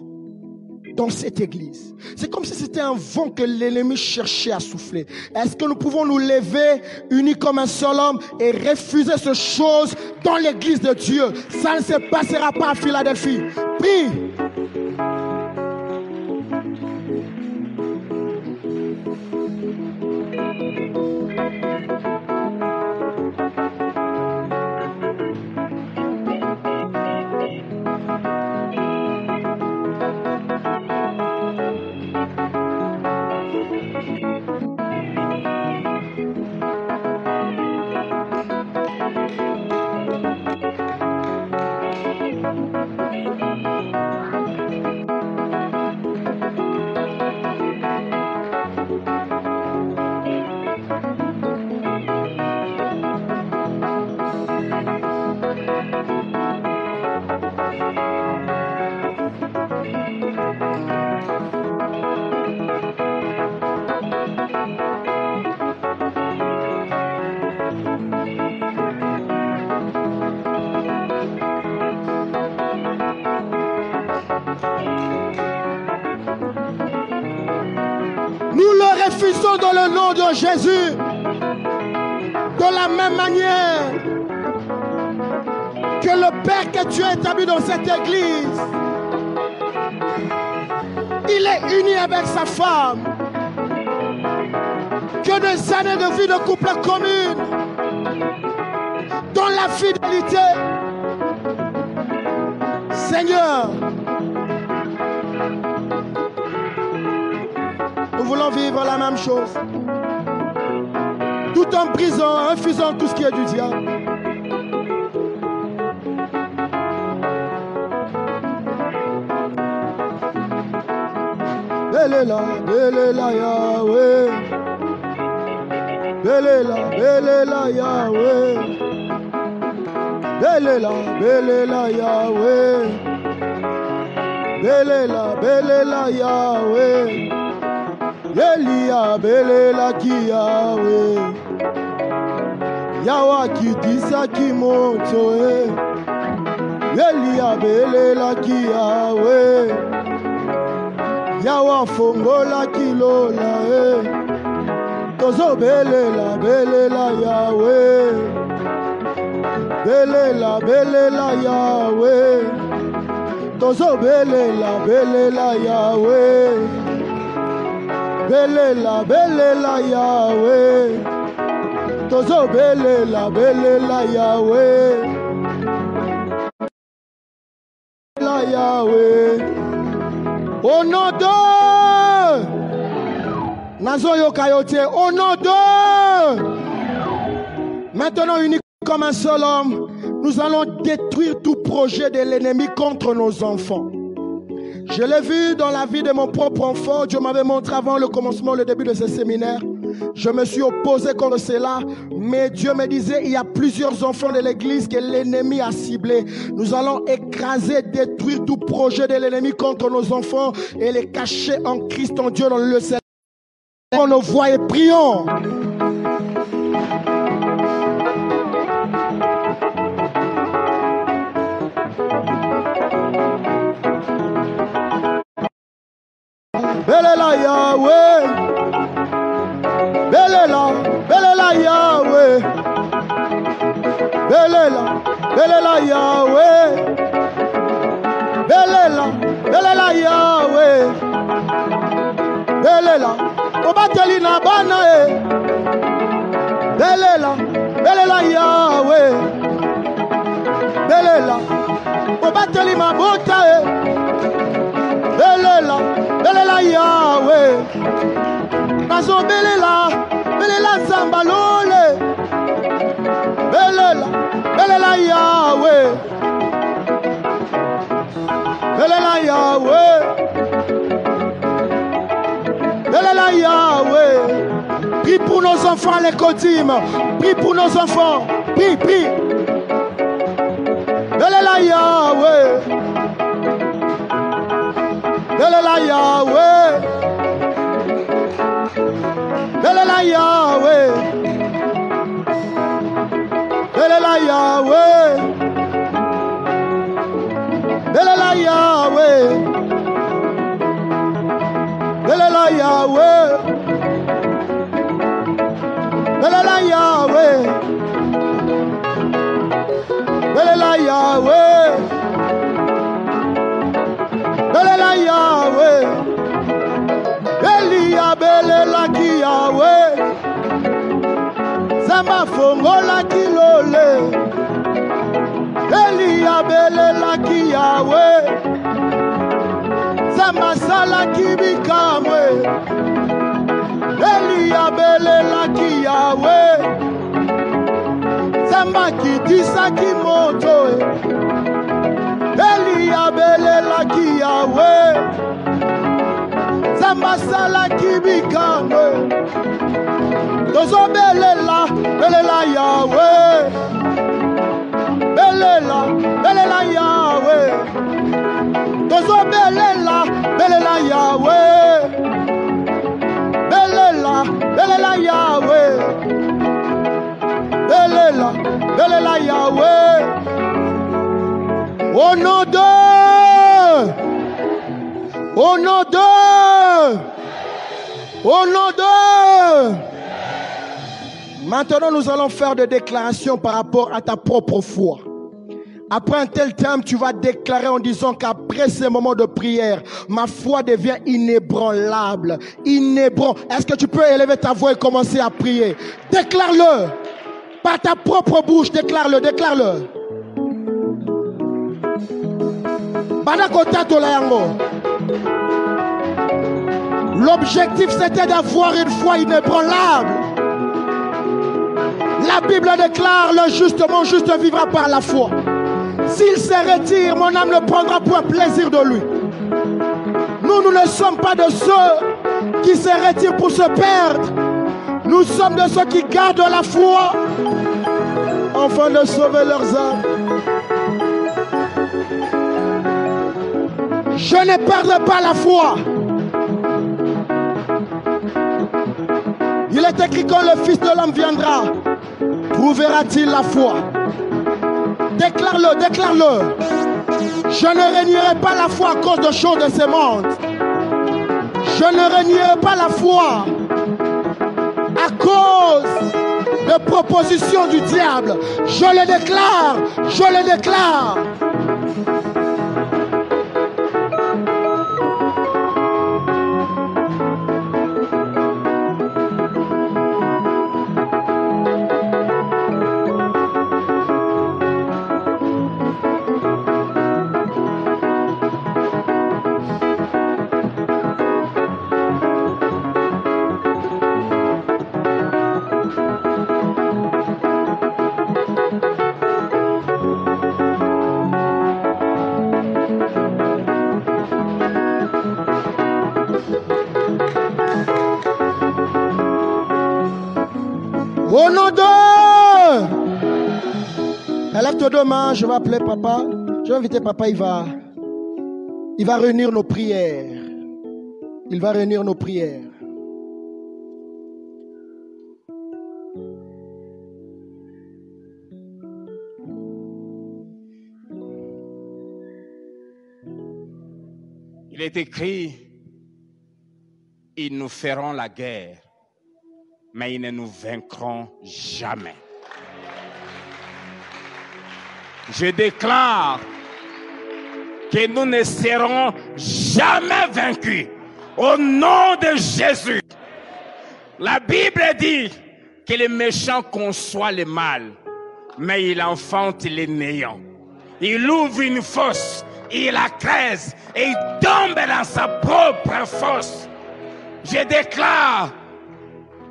dans cette église. C'est comme si c'était un vent que l'ennemi cherchait à souffler. Est-ce que nous pouvons nous lever unis comme un seul homme et refuser ces choses dans l'église de Dieu? Ça ne se passera pas à Philadelphie. Prie. Refusons dans le nom de Jésus. De la même manière que le Père que tu as établi dans cette église, il est uni avec sa femme. Que des années de vie de couple commune, dans la fidélité, Seigneur, nous voulons vivre la même chose. Tout en prison, refusant tout ce qui est du diable. Belela Yahweh. Belela Yahweh. Belela Yahweh. Belela Yahweh. Elia belela ki Yahweh. Yawa kitisa kimoto Yeli abelela ki yawe Yawa fongola kilola Tozo belela belela yawe Belela belela yawe Tozo belela belela yawe Belela belela yawe Tozo belela belela yawe la yawe Au nom de Nazoyo Kayote, au nom de Maintenant unis comme un seul homme, nous allons détruire tout projet de l'ennemi contre nos enfants. Je l'ai vu dans la vie de mon propre enfant. Dieu m'avait montré avant le commencement, le début de ce séminaire. Je me suis opposé contre cela, mais Dieu me disait, il y a plusieurs enfants de l'église que l'ennemi a ciblés. Nous allons écraser, détruire tout projet de l'ennemi contre nos enfants et les cacher en Christ, en Dieu, dans le ciel. On nos voix et prions. Belela Yahweh, Belela Yahweh, Belela Yahweh, Belela Yahweh, Belela, Obateli na bana Belela Yahweh, Belela, Obateli mabota Belela Yahweh Nazo belela Zambalole Belela Yahweh Belela Yahweh Belela Yahweh Prie pour nos enfants les Kodim. Prie pour nos enfants. Prie Belela Yahweh Belela Yahweh Belela Yahweh Belela Yahweh Belela Yahweh Belela Yahweh Belela Yahweh Belela Yahweh Belela Yahweh Elia belela ki Yahweh Zamba fongola ki lole Elia belela ki Yahweh Zamba sala ki bikamwe Elia belela ki Yahweh Zamba ki disa ki moto Elia belela ki Yahweh Zamba sala ki bikamwe Tozo belela Yahweh Belela Yahweh Tozo belela Yahweh Belela Yahweh Belela Yahweh Au nom de Maintenant nous allons faire des déclarations par rapport à ta propre foi. Après un tel terme, tu vas déclarer en disant qu'après ces moments de prière, ma foi devient inébranlable. Est-ce que tu peux élever ta voix et commencer à prier? Déclare-le. Par ta propre bouche, déclare-le. L'objectif c'était d'avoir une foi inébranlable. La Bible déclare le juste, mon juste vivra par la foi. S'il se retire, mon âme ne prendra point plaisir de lui. Nous ne sommes pas de ceux qui se retirent pour se perdre. Nous sommes de ceux qui gardent la foi afin de sauver leurs âmes. Je ne perdrai pas la foi. Il est écrit quand le Fils de l'homme viendra, trouvera-t-il la foi? Déclare-le, déclare-le. Je ne réunirai pas la foi à cause de choses de ce monde. Je ne réunirai pas la foi à cause de propositions du diable. Je le déclare, je le déclare. Au nom de... Lève tes deux mains, je vais appeler papa. Je vais inviter papa, il va réunir nos prières. Il va réunir nos prières. Il est écrit, ils nous feront la guerre, mais ils ne nous vaincront jamais. Je déclare que nous ne serons jamais vaincus au nom de Jésus. La Bible dit que les méchants conçoivent le mal, mais il enfante les néants. Il ouvre une fosse, il la creuse et il tombe dans sa propre fosse. Je déclare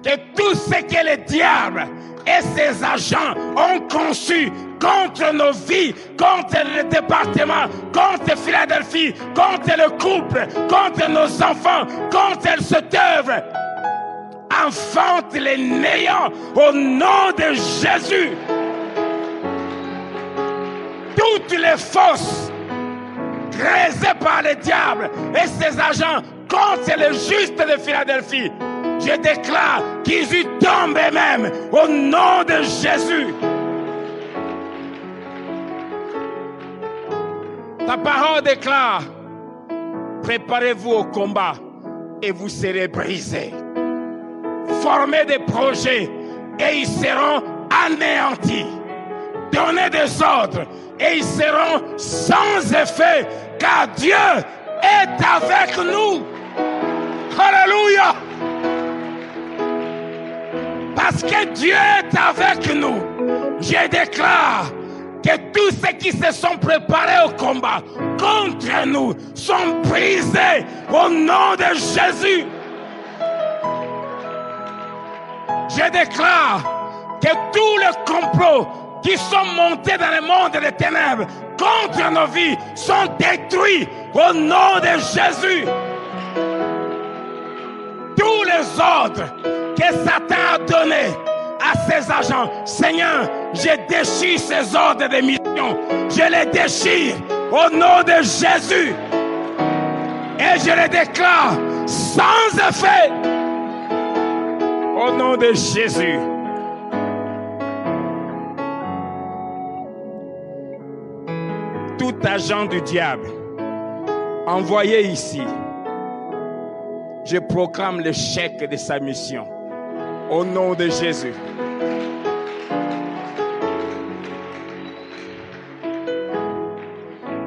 que tout ce que le diable et ses agents ont conçu contre nos vies, contre le département, contre Philadelphie, contre le couple, contre nos enfants, contre cette œuvre, enfante les néants au nom de Jésus. Toutes les fosses creusées par le diable et ses agents contre les justes de Philadelphie, je déclare qu'ils y tombent eux-mêmes au nom de Jésus. Ta parole déclare, préparez-vous au combat et vous serez brisés. Formez des projets et ils seront anéantis. Donnez des ordres et ils seront sans effet, car Dieu est avec nous. Alléluia. Parce que Dieu est avec nous, je déclare que tous ceux qui se sont préparés au combat contre nous sont brisés au nom de Jésus. Je déclare que tous les complots qui sont montés dans le monde des ténèbres contre nos vies sont détruits au nom de Jésus. Tous les ordres que Satan a donnés à ses agents, Seigneur, je déchire ces ordres de mission. Je les déchire au nom de Jésus. Et je les déclare sans effet au nom de Jésus. Tout agent du diable envoyé ici, je proclame l'échec de sa mission au nom de Jésus.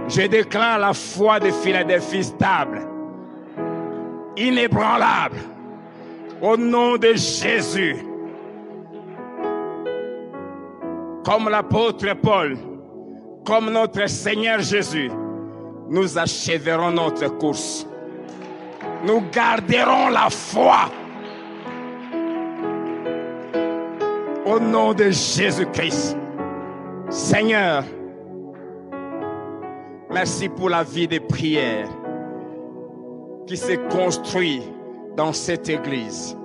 Je déclare la foi de Philadelphie stable, inébranlable, au nom de Jésus. Comme l'apôtre Paul, comme notre Seigneur Jésus, nous achèverons notre course. Nous garderons la foi. Au nom de Jésus-Christ. Seigneur, merci pour la vie de prière qui se construit dans cette église.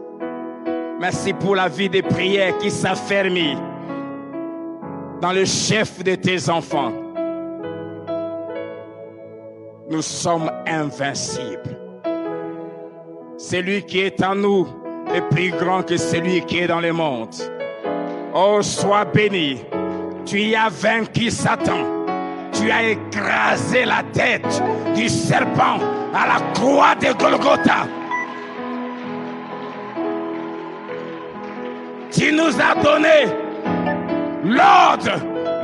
Merci pour la vie de prière qui s'affermit dans le chef de tes enfants. Nous sommes invincibles. Celui qui est en nous est plus grand que celui qui est dans le monde. Oh, sois béni. Tu as vaincu Satan. Tu as écrasé la tête du serpent à la croix de Golgotha. Tu nous as donné l'ordre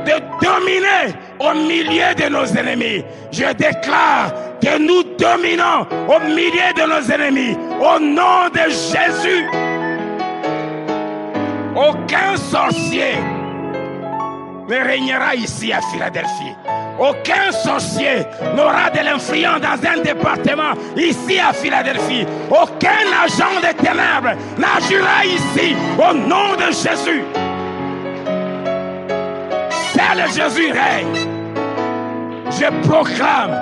de dominer au milieu de nos ennemis. Je déclare que nous dominons au milieu de nos ennemis. Au nom de Jésus. Aucun sorcier ne régnera ici à Philadelphie. Aucun sorcier n'aura de l'influence dans un département ici à Philadelphie. Aucun agent des ténèbres n'agira ici au nom de Jésus. Seul Jésus règne. Je proclame,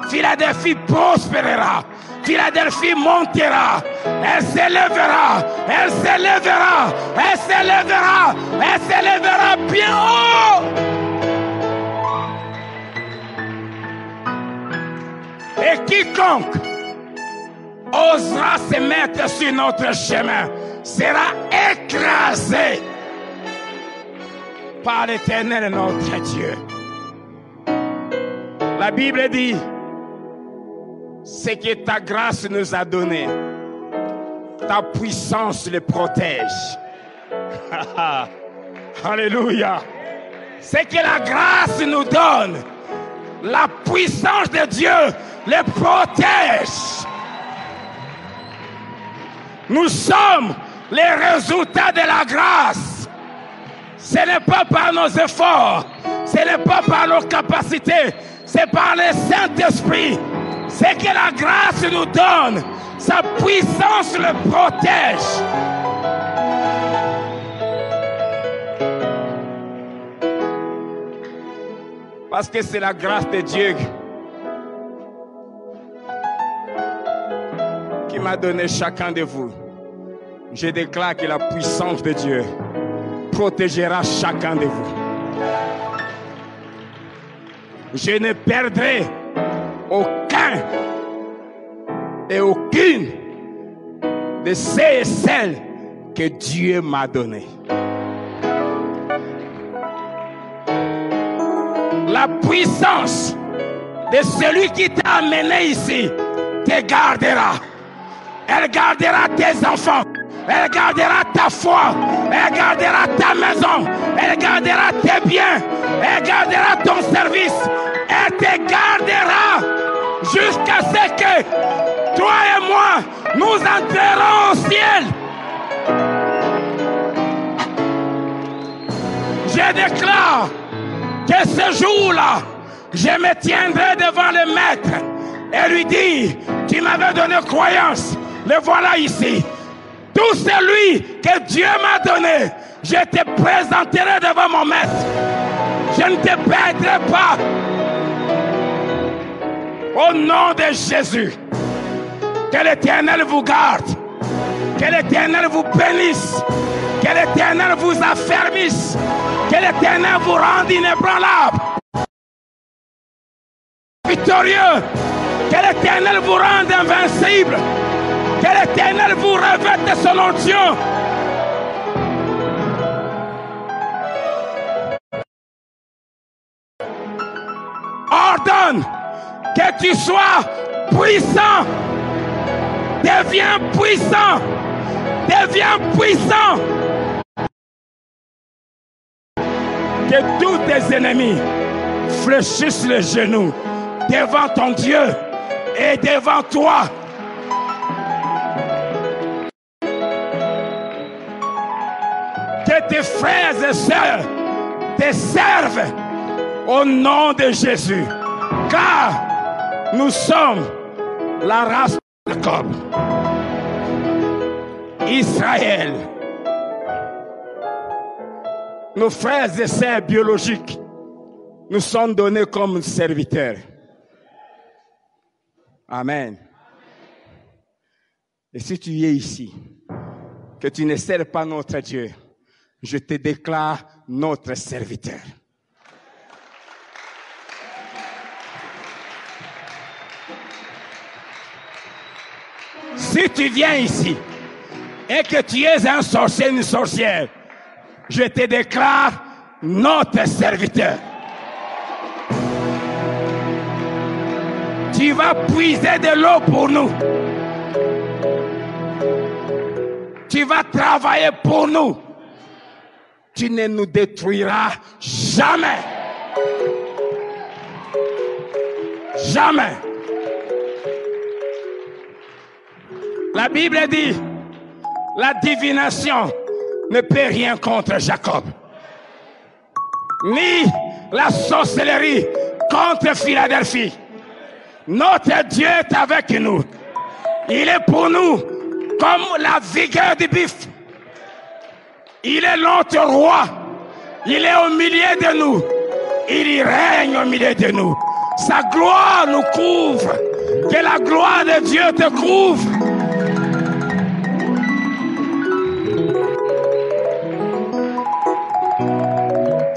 Philadelphie prospérera. Philadelphie montera. Elle s'élèvera. Elle s'élèvera. Elle s'élèvera. Elle s'élèvera bien haut. Et quiconque osera se mettre sur notre chemin sera écrasé par l'Éternel notre Dieu. La Bible dit, ce que ta grâce nous a donné, ta puissance le protège. Alléluia. Ce que la grâce nous donne, la puissance de Dieu les protège. Nous sommes les résultats de la grâce. Ce n'est pas par nos efforts, ce n'est pas par nos capacités, c'est par le Saint-Esprit. Ce que la grâce nous donne, sa puissance le protège. Parce que c'est la grâce de Dieu qui m'a donné chacun de vous. Je déclare que la puissance de Dieu protégera chacun de vous. Je ne perdrai aucun et aucune de ces et celles que Dieu m'a données. La puissance de celui qui t'a amené ici te gardera. Elle gardera tes enfants. Elle gardera ta foi. Elle gardera ta maison. Elle gardera tes biens. Elle gardera ton service. Elle te gardera jusqu'à ce que toi et moi, nous entrerons au ciel. Je déclare que ce jour-là, je me tiendrai devant le maître et lui dire, tu m'avais donné croyance, le voilà ici. Tout celui que Dieu m'a donné, je te présenterai devant mon maître. Je ne te perdrai pas. Au nom de Jésus, que l'Éternel vous garde, que l'Éternel vous bénisse, que l'Éternel vous affermisse, que l'Éternel vous rende inébranlable, victorieux, que l'Éternel vous rende invincible, que l'Éternel vous revête de son onction. Ordonne que tu sois puissant. Deviens puissant. Deviens puissant. Que tous tes ennemis fléchissent les genoux devant ton Dieu et devant toi. Que tes frères et sœurs te servent au nom de Jésus. Car nous sommes la race de Jacob. Israël. Nos frères et sœurs biologiques nous sont donnés comme serviteurs. Amen. Et si tu es ici, que tu ne sers pas notre Dieu, je te déclare notre serviteur. Si tu viens ici et que tu es un sorcier, une sorcière, je te déclare notre serviteur. Tu vas puiser de l'eau pour nous. Tu vas travailler pour nous. Tu ne nous détruiras jamais. Jamais. La Bible dit, la divination ne peut rien contre Jacob. Ni la sorcellerie contre Philadelphie. Notre Dieu est avec nous. Il est pour nous comme la vigueur du buffle. Il est notre roi. Il est au milieu de nous. Il y règne au milieu de nous. Sa gloire nous couvre. Que la gloire de Dieu te couvre.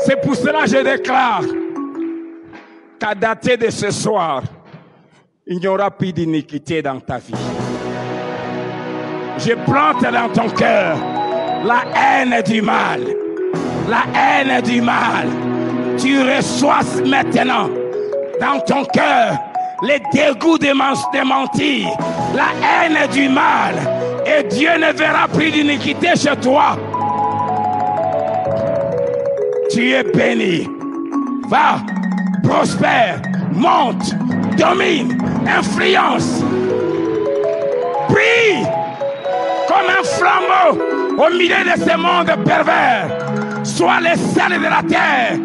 C'est pour cela que je déclare qu'à dater de ce soir, il n'y aura plus d'iniquité dans ta vie. Je plante dans ton cœur la haine du mal. La haine du mal. Tu reçois maintenant dans ton cœur les dégoûts de mentir. La haine du mal. Et Dieu ne verra plus d'iniquité chez toi. Tu es béni. Va, prospère, monte, domine, influence. Brille comme un flambeau au milieu de ce monde pervers. Sois le sel de la terre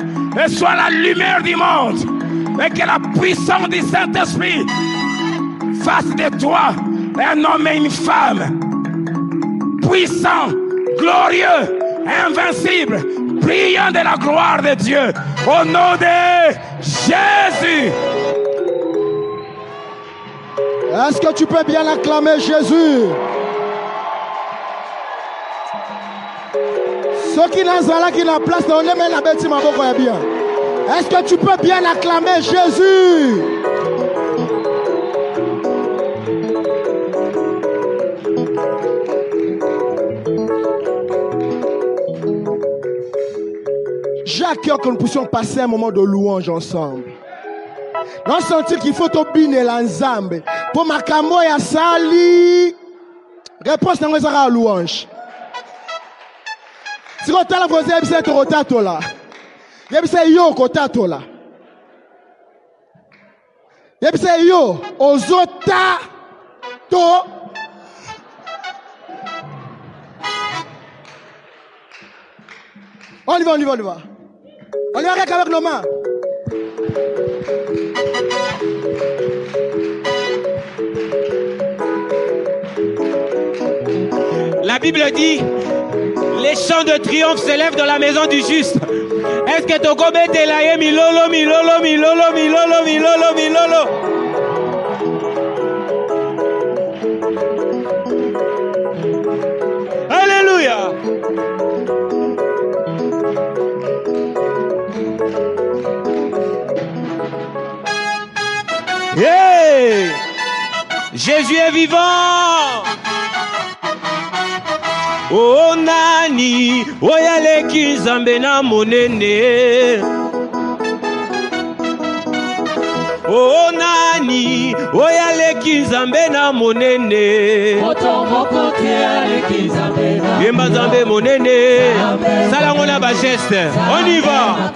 et sois la lumière du monde. Et que la puissance du Saint-Esprit fasse de toi un homme et une femme puissant, glorieux, invincible, brillant de la gloire de Dieu. Au nom de Jésus. Est-ce que tu peux bien acclamer Jésus? Ceux qui n'ont pas la place, on les met la bête si ma voix est bien. Est-ce que tu peux bien acclamer Jésus? J'ai à cœur que nous puissions passer un moment de louange ensemble. Nous sentir qu'il faut obiner l'ensemble. Pour ma camo ya sali. Réponse dans la louange. Si vous avez vous avez dit rotato là. Vous avez dit yo rotato là. Vous avez dit yo ozota to. On y va, on y va, on y va. On y va avec nos mains. La Bible dit, les chants de triomphe s'élèvent dans la maison du juste. Est-ce que tu connais Telaye milolo, milolo, milolo, milolo, milolo, milolo? Alléluia. Hey! Jésus est vivant. Oh nani, oyale kizambe na monene. Oh nani, oyale kizambe na monene. Otomoko te ale kizambe na. Yemba zambe monene. Salangona ba geste. On y va.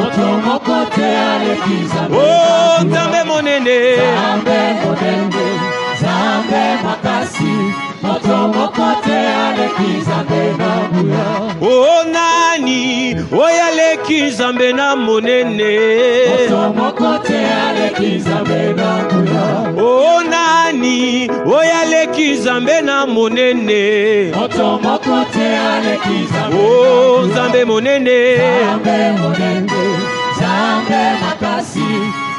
Otomoko te ale kizambe. Oh zambe monene. Zambe monene. Zambe makasi. Otomoko te ale kizambe na buya. Oh nani, oyale kizambe na monene. Otomoko te ale kizambe na buya. Oh nani, oyale kizambe na monene. Otomoko te ale kizambe. Oh zambe monene. Zambe monene. Zambe makasi.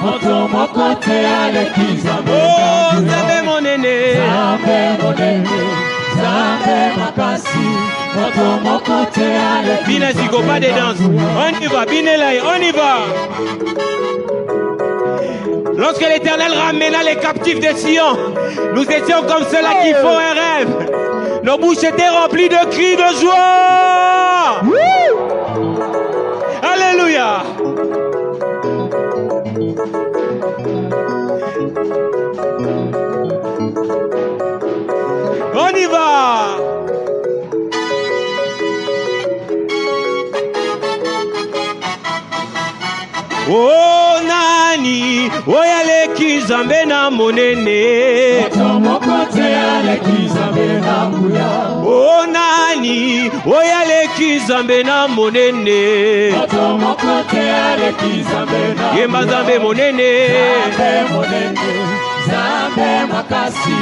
Otomoko te ale kizambe. Oh zambe monene. Zambe monene. Zambe makasi. Otomoko te ale Bine zigo, pas de danse. On y va, bine là, on y va. Lorsque l'Éternel ramena les captifs de Sion, nous étions comme ceux-là qui font un rêve. Nos bouches étaient remplies de cris de joie. va. Alléluia. On y va. Oh nani, oyale kizambe na monene. Oh nani, oyale kizambe na monene. Yemba zambe monene. Zambe makasi,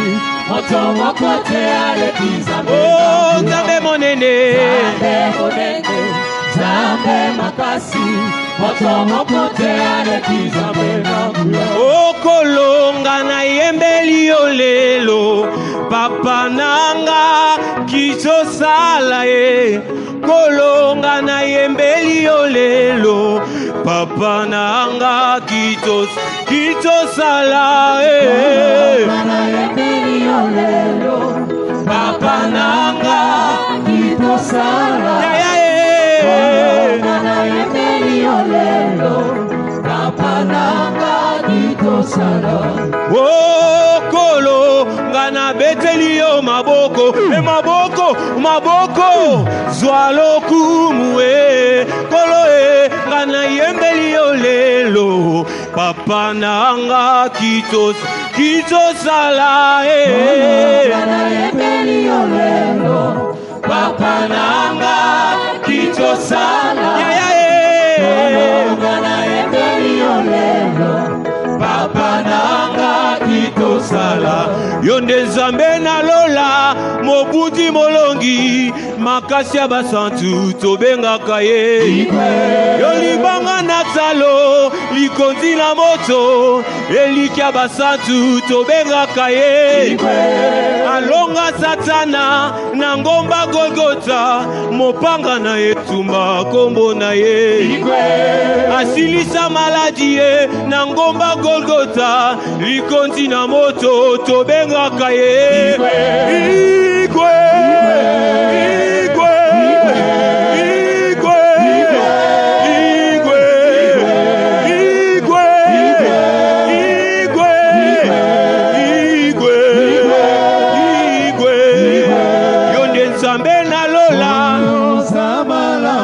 moto mokote ale kizambe. Oh zambe monene. Zambe monene. Zambe makasi, moto mokote ale kizambe na. Oh kolonga na yembeli olelo, papa nanga kiso sala ye. Kolonga na yembeli olelo, papa nanga kiso sala ye. Kolonga na yembeli olelo, papa nanga kiso sala ye. Kolonga na yembeli olelo, papa nanga kiso sala. Oh kolo ngana beteli yo maboko e maboko zwalo kumwe kolo e ngana yembeli yo lelo papa nanga kitos sala e ngana yembeli yo lelo papa nanga kitos sala ngana yembeli yo lelo papa nanga kitosala yonde zambe na lola mobuti molongi makasi ya basantu tobengaka ye yolibanga na talo likonzi na moto eliki ya basantu tobengaka ye alonga satana na ngomba Golgota mopanga na etumba kombo na ye asilisa maladi ye na ngomba Golgota likonzi na moto tobengaka ye igwe yonde nzambe na lola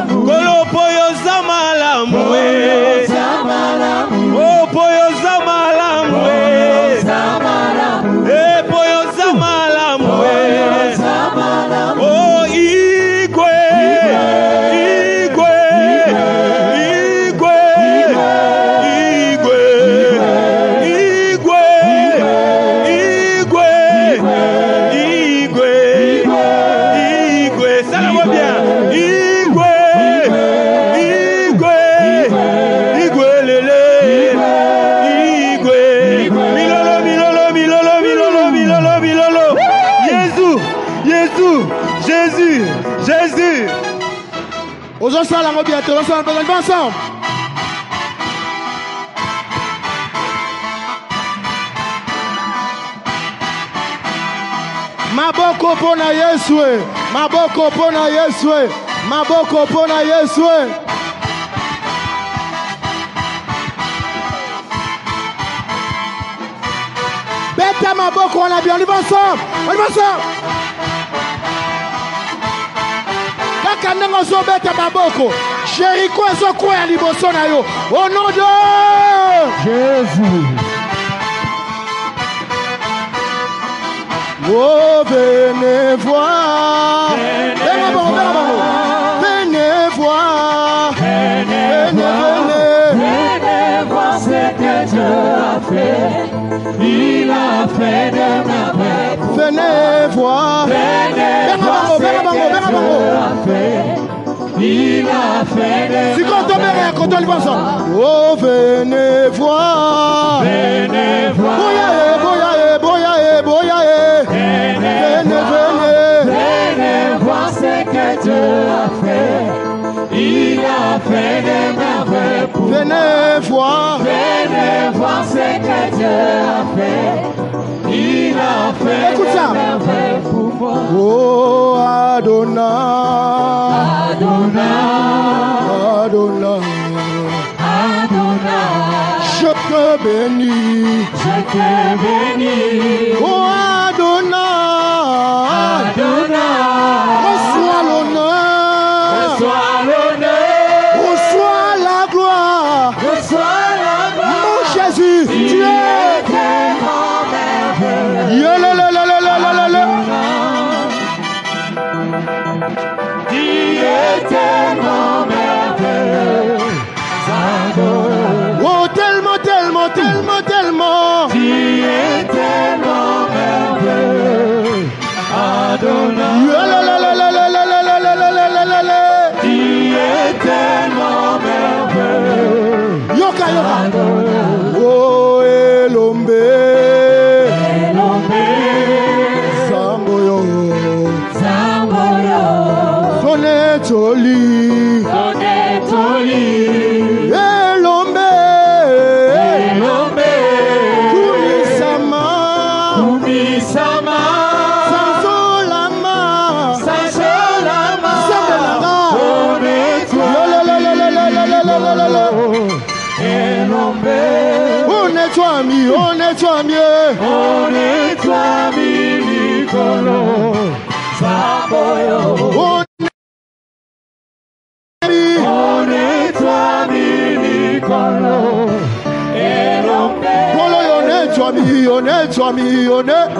kolo poyo za malamu oh poyo za malamu poyo za malamu oh igwe salamo bien igwe lele igwe milolo Jésus Aux salamo bien ensemble. Maboko pona Yesu, maboko pona Yesu, maboko pona Yesu. Bête maboko, on a bien, on y va ensemble. Kaka nengo zo bête maboko, Jéricho zo kwa liboso na yo. Au nom de Jésus. Oh, venez voir, venez voir ce que Dieu a fait. Il a fait de merveilles. Venez voir ce que Dieu a fait. Il a fait de merveilles. Oh, venez voir. Venez voir ce que Dieu a fait. Il a fait des merveilles pour venez voir ce que Dieu a fait. Il a fait Écoute ça. des merveilles pour moi. Oh Adonai, Adonai, Adonai, Adonai, je te bénis. je te bénis. Oh Adonai, Adonai, reçois l'honneur, reçois l'honneur, reçois la gloire. reçois la gloire. Mon Jésus, tu es tellement merveilleux. Yelelelelelelele. Tu es tellement merveilleux. Adonai. Oh, tellement, tellement, tellement, tellement. Tu es tellement merveilleux. Adonai. Yelelelelelelelelelelelelele. Tu es tellement merveilleux. Yoka, yoka. Adonai. Oh, Elombe. Elombe. Samboyo. Samboyo. Sonetoli. Sonetoli. Elombe. Elombe. Kumisama. Kumisama. Sansolama. Sansolama. Sambelanga. Lelelelelelelelelelelele. Elombe. On est toi, mi, on est toi, mieux. On est toi, Milikolo. Samboyo. On On est toi, Milikolo. Elombe. on est toi, mi, on est toi, mi, on est. On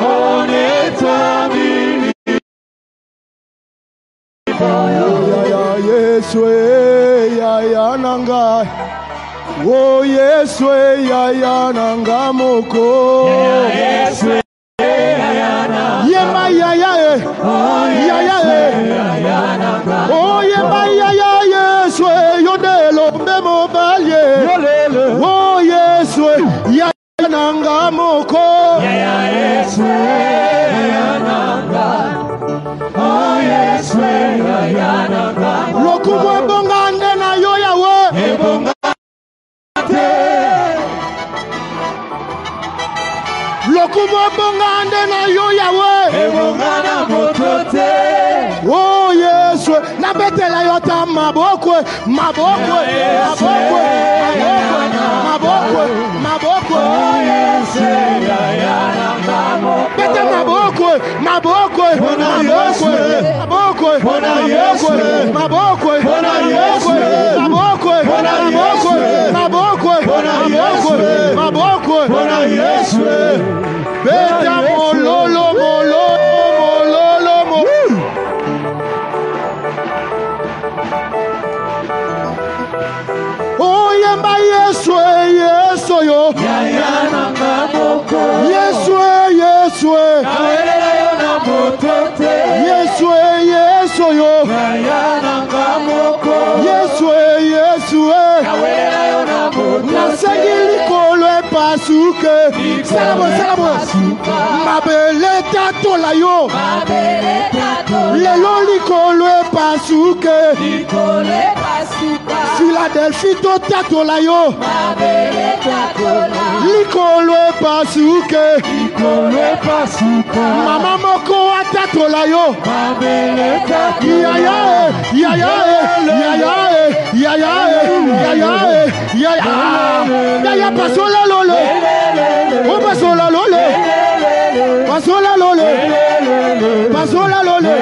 est toi, Milikolo. Ya ya Yeswe ya ya nanga. Oh Yeswe ya ya nanga moko. Yesu, Ayana. Yema ya ya e. Ya ya e. Ayana. Oh yema ya ya Yeswe yodelo mbemo balye. Oh Yeswe ya ya nanga moko. Yesu, Ayana. Oh, Yesu, Ayana. Lokubo bongande na yo yawe. Lokubo bongande na yo yawe. Ebongana motote. Oh Yesu, na betela yo ta mabokwe, mabokwe, mabokwe, mabokwe, mabokwe. Oh, Yesu, Ayana. Bete mabokwe, mabokwe, mabokwe, mabokwe, mabokwe, mabokwe, mabokwe, mabokwe, mabokwe, mabokwe, Yesu. Beta mololo, mololo, mololo, mololo. Oh yemba Yesu, Yesu yo. Ayana moko. Yesu, Yesu. Kawelela yo na motote. Yesu, Yesu yo. Ayana moko. Yesu, Yesu. Kawelela yo na motote. Nasengili kolo epasuke. Salamo, salamo. Mabele tatola yo. Mabele tato. Lelo likolo epasuke. Nikole pasuka. Philadelphie to tatola yo. Mabele takola. Likolo epasuke. Nikole pasuka. Mama moko atatola yo. Mabele tato. Yaya, yaya, yaya, yaya, yaya, yaya, yaya, pasola lole, oh pasola lole, pasola lole, pasola lole,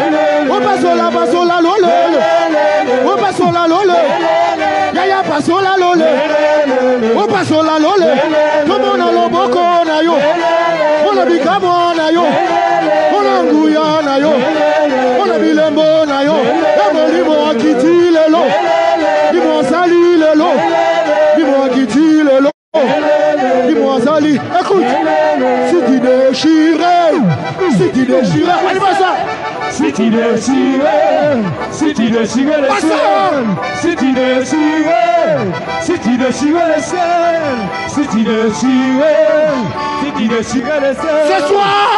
oh pasola lole, oh pasola lole, yaya pasola lole, oh pasola lole, como na loboko na yo, ona bikamo na yo, ona nguya na yo, ona bilembo na yo, emolimo akiti lelo, limo sali lelo, limo akiti lelo, limo sali. Écoute, si tu déchirais, allez pas ça. Si tu déchirais le ciel, si tu déchirais le ciel, si tu déchirais le ciel, Ce soir,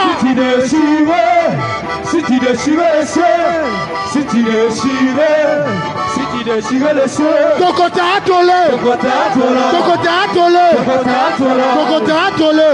si tu déchirais le ciel, si tu déchirais le ciel, ton côté atolé, ton côté atolé, ton côté atolé,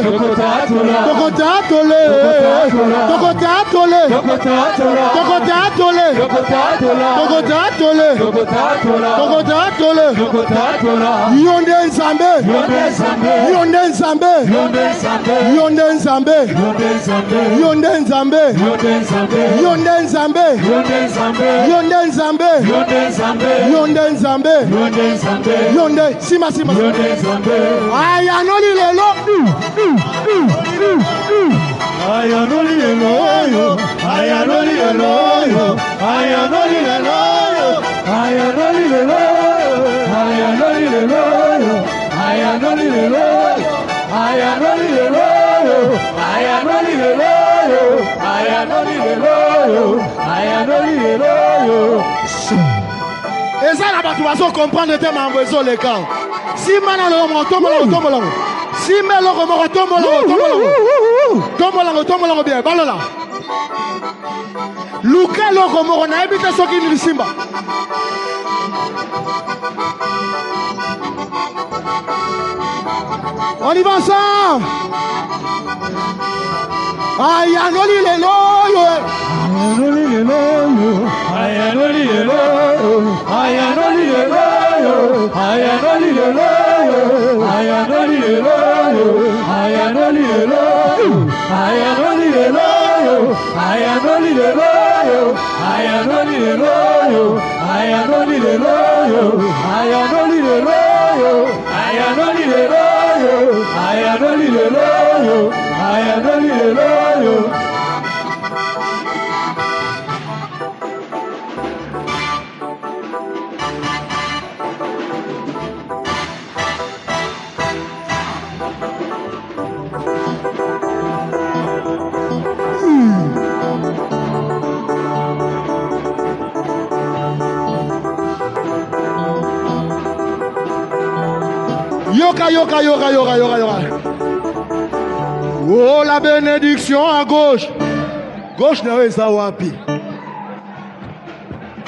Et ça, là-bas, tu vas comprendre tes membres les camps. Si maintenant, tombe. Si maintenant, tombe bien. Balola. Luka, on a évité ce qui nous simba. On y va ensemble. Aïe, anoli les loyo. Anoli les loyo. Aïe, anoli les loyo. Aïe, anoli les loyo. Aïe, anoli les loyo. Aïe, anoli les loyo. Aïe, anoli les loyo. Aïe, anoli les loyo. Aïe, anoli les loyo. Aïe, anoli les loyo. Aïe, anoli les loyo. Aïe, anoli les loyo. Aïe, anoli les loyo. Aïe, anoli les loyo. Aïe, anoli les loyo. Yoka. Oh, la bénédiction à gauche. Gauche n'est pas wapi.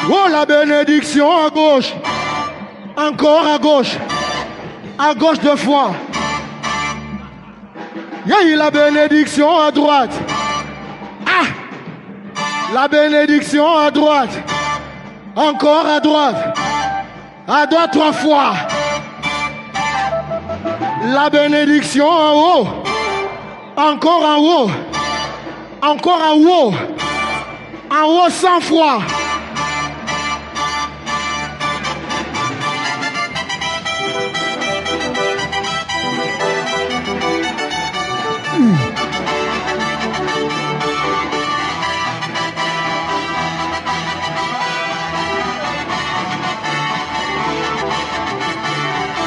Oh, la bénédiction à gauche. Encore à gauche. À gauche deux fois. Il y a eu la bénédiction à droite. Ah! La bénédiction à droite. Encore à droite. À droite trois fois. La bénédiction en haut. Encore en haut. Encore en haut. En haut 100 fois.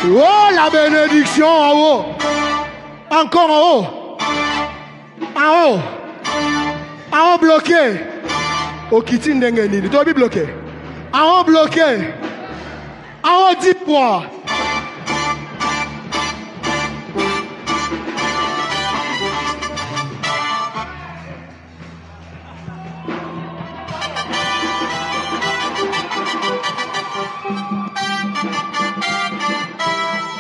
Oh, la bénédiction en haut. Encore en haut. En haut. En haut bloqué. Au kitin d'engeni. Tu dois bloqué. En haut bloqué. En haut 10 points.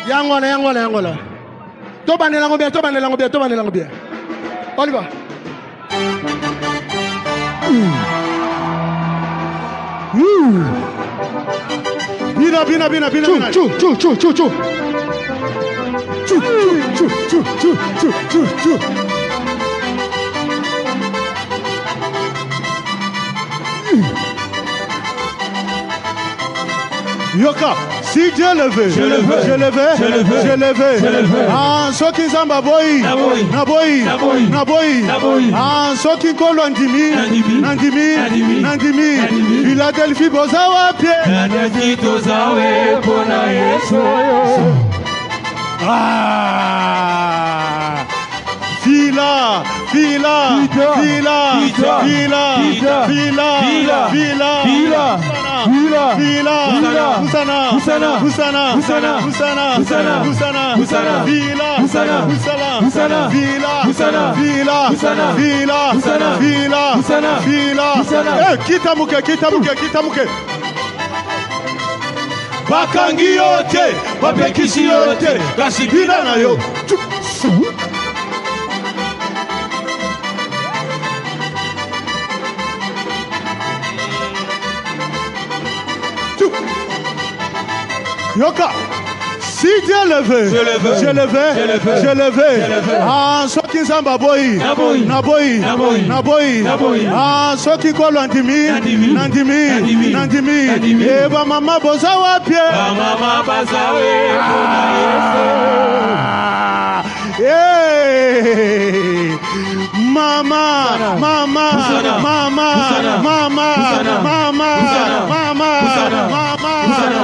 Yangola. Tobane lango bien. On y va. Bina. Chou. Yoka, si Dieu le veut, je le veux. Ah, ceux qui sont baboy, naboy. Ah, ceux qui collent Nandimi. Philadelphie, Bozawa, Pierre. Ah, Fila. Kitamuke. Bakangi yote, bapekishi yote, kasibina na yo. Yoka. Si Dieu le veut, je le veux. Ah, ceux qui sont baboyi, naboyi. Ah, ceux qui collent nandimi. Eh, ba mama bozawa pie.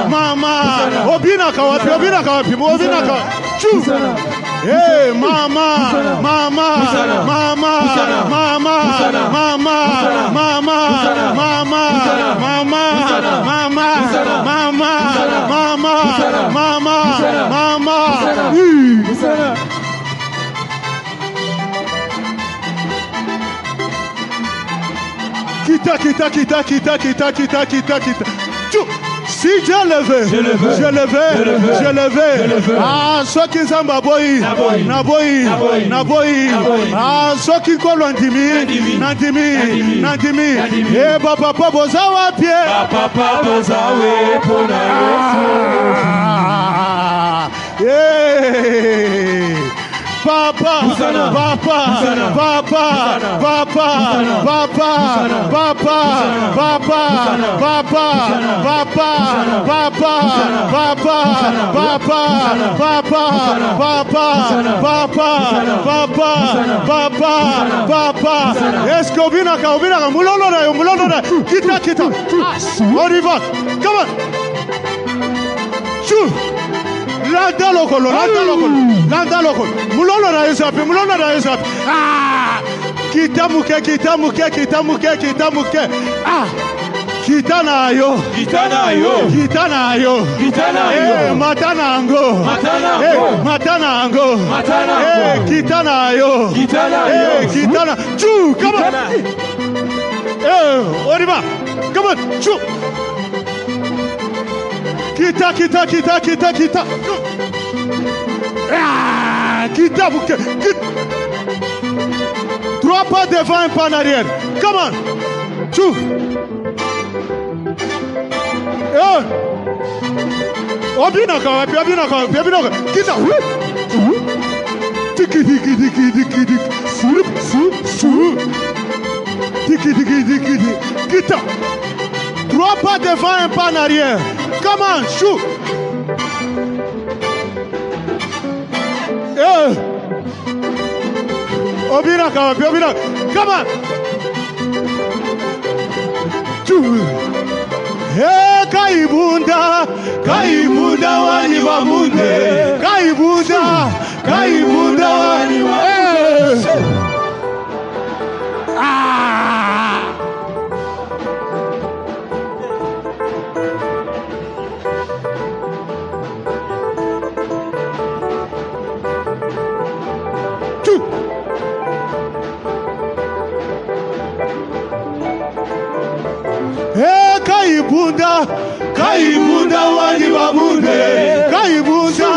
Mama. Obina kawapi. Chou. Hey, mama. Kita. Chou. Si Dieu le veut, je le veux. Ah, ceux qui sont baboyi, naboyi. Ah, ceux qui collent nandimi. Eh, papa bozawa pie. Papa bozawe pona Yesu. Papa. Est-ce que Obinaka, Moulonora, Kita. On y va. Come on. Chou. Landa lokolo. Mulonora yesapi. Ah! Kita muke. Ah! Kita na yo. Eh, matana ango. Eh, kita na yo. Eh, kita na. Chou, come on. Eh, on y va. Come on, chou. Kita. Ah, kita bouquet. 3 pas devant, 1 pas en arrière. Come on. Chou. Obinaka. Kita. Tiki. Kita. 3 pas devant, 1 pas en arrière. Come on, chou. Obinaka. Come on. Chou. Hey, kaibunda wani wamunde. Kaibunda wani wamunde. Ah. Hey, kaibunda wani wamunde. Kaibunda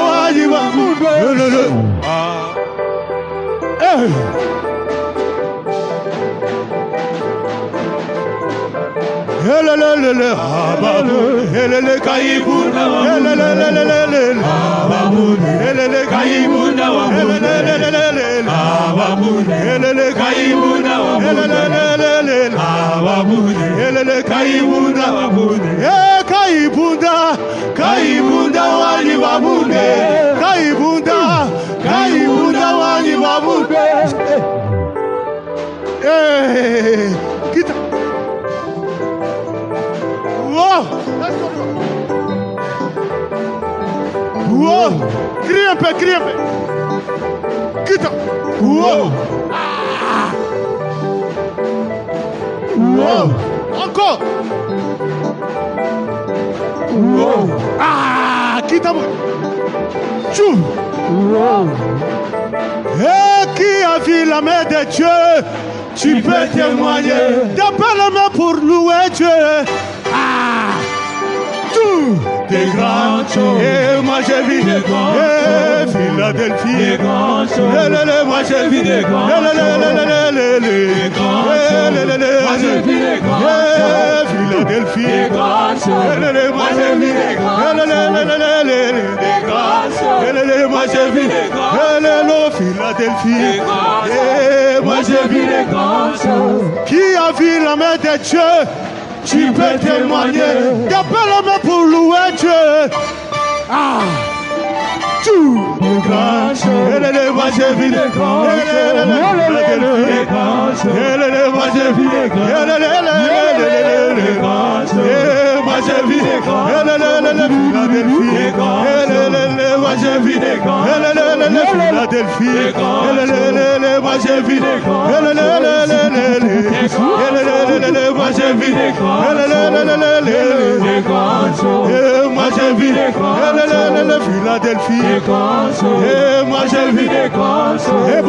wani wamunde. Helele ababu. Helele kaibunda wamunde. Helele kaibunda wamunde. Helele kaibunda wamunde. Helele kaibunda wamunde. Eh, kaibunda wani wamunde. Kaibunda wani wamunde. Eh, kita. Wow. Crie un peu. Kita. Wow. Encore. Ah, kita. Chou. Et qui a vu la main de Dieu, tu peux témoigner. D'appelle la main pour louer Dieu. Ah, tout. des grandes choses. Et moi j'ai vu des grandes choses. Philadelphie. Moi j'ai vu des grandes choses. Moi j'ai vu des grandes choses. Philadelphie. Moi j'ai vu des grandes choses. Moi j'ai vu des grandes choses. Philadelphie. Moi j'ai vu des grandes choses. Qui a vu la main de Dieu? Tu peux témoigner. T'appelles la main pour louer Dieu. Ah! Tout des grandes choses. Moi j'ai vu des grandes choses. Moi j'ai vu des grandes choses. Moi j'ai vu des grandes choses. Moi j'ai vu des grandes choses. Moi j'ai vu des grandes choses. Moi j'ai vu des grandes choses. Moi j'ai vu des grandes Philadelphie. Moi j'ai vu des grandes choses. Et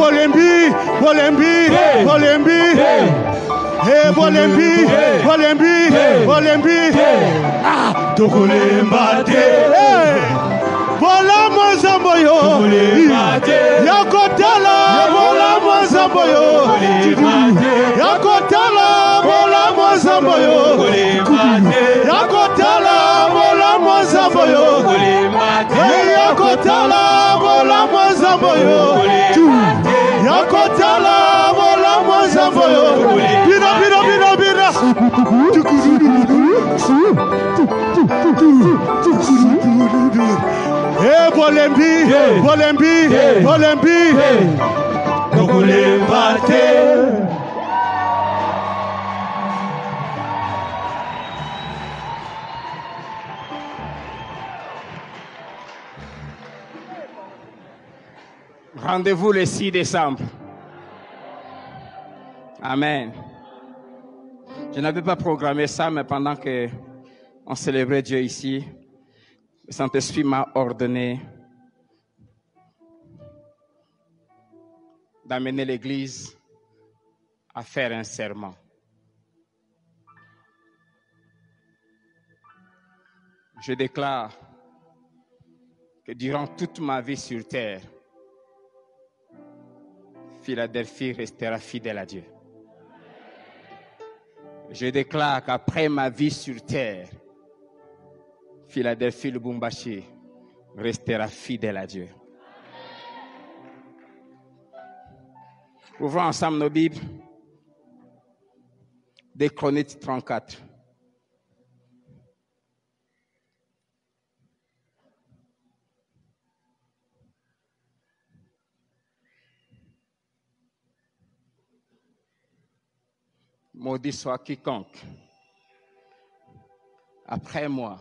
Bolembi. Ah, Tokole Mbate. Bola Mozamboyo. Yakotala Bola Mozamboyo. Yakotala Bola Mozamboyo. Yakotala Bola Mozamboyo. Yakotala Bola Mozamboyo. Yakotala Bola Mozamboyo. Bina. Eh Bolembi. Tokole Mbate. Rendez-vous le 6 décembre. Amen. Je n'avais pas programmé ça, mais pendant que on célébrait Dieu ici, le Saint-Esprit m'a ordonné d'amener l'Église à faire un serment. Je déclare que durant toute ma vie sur terre, Philadelphie restera fidèle à Dieu. Je déclare qu'après ma vie sur terre, Philadelphie Lubumbashi restera fidèle à Dieu. Ouvrons ensemble nos Bibles. Des Chroniques 34. Maudit soit quiconque, après moi,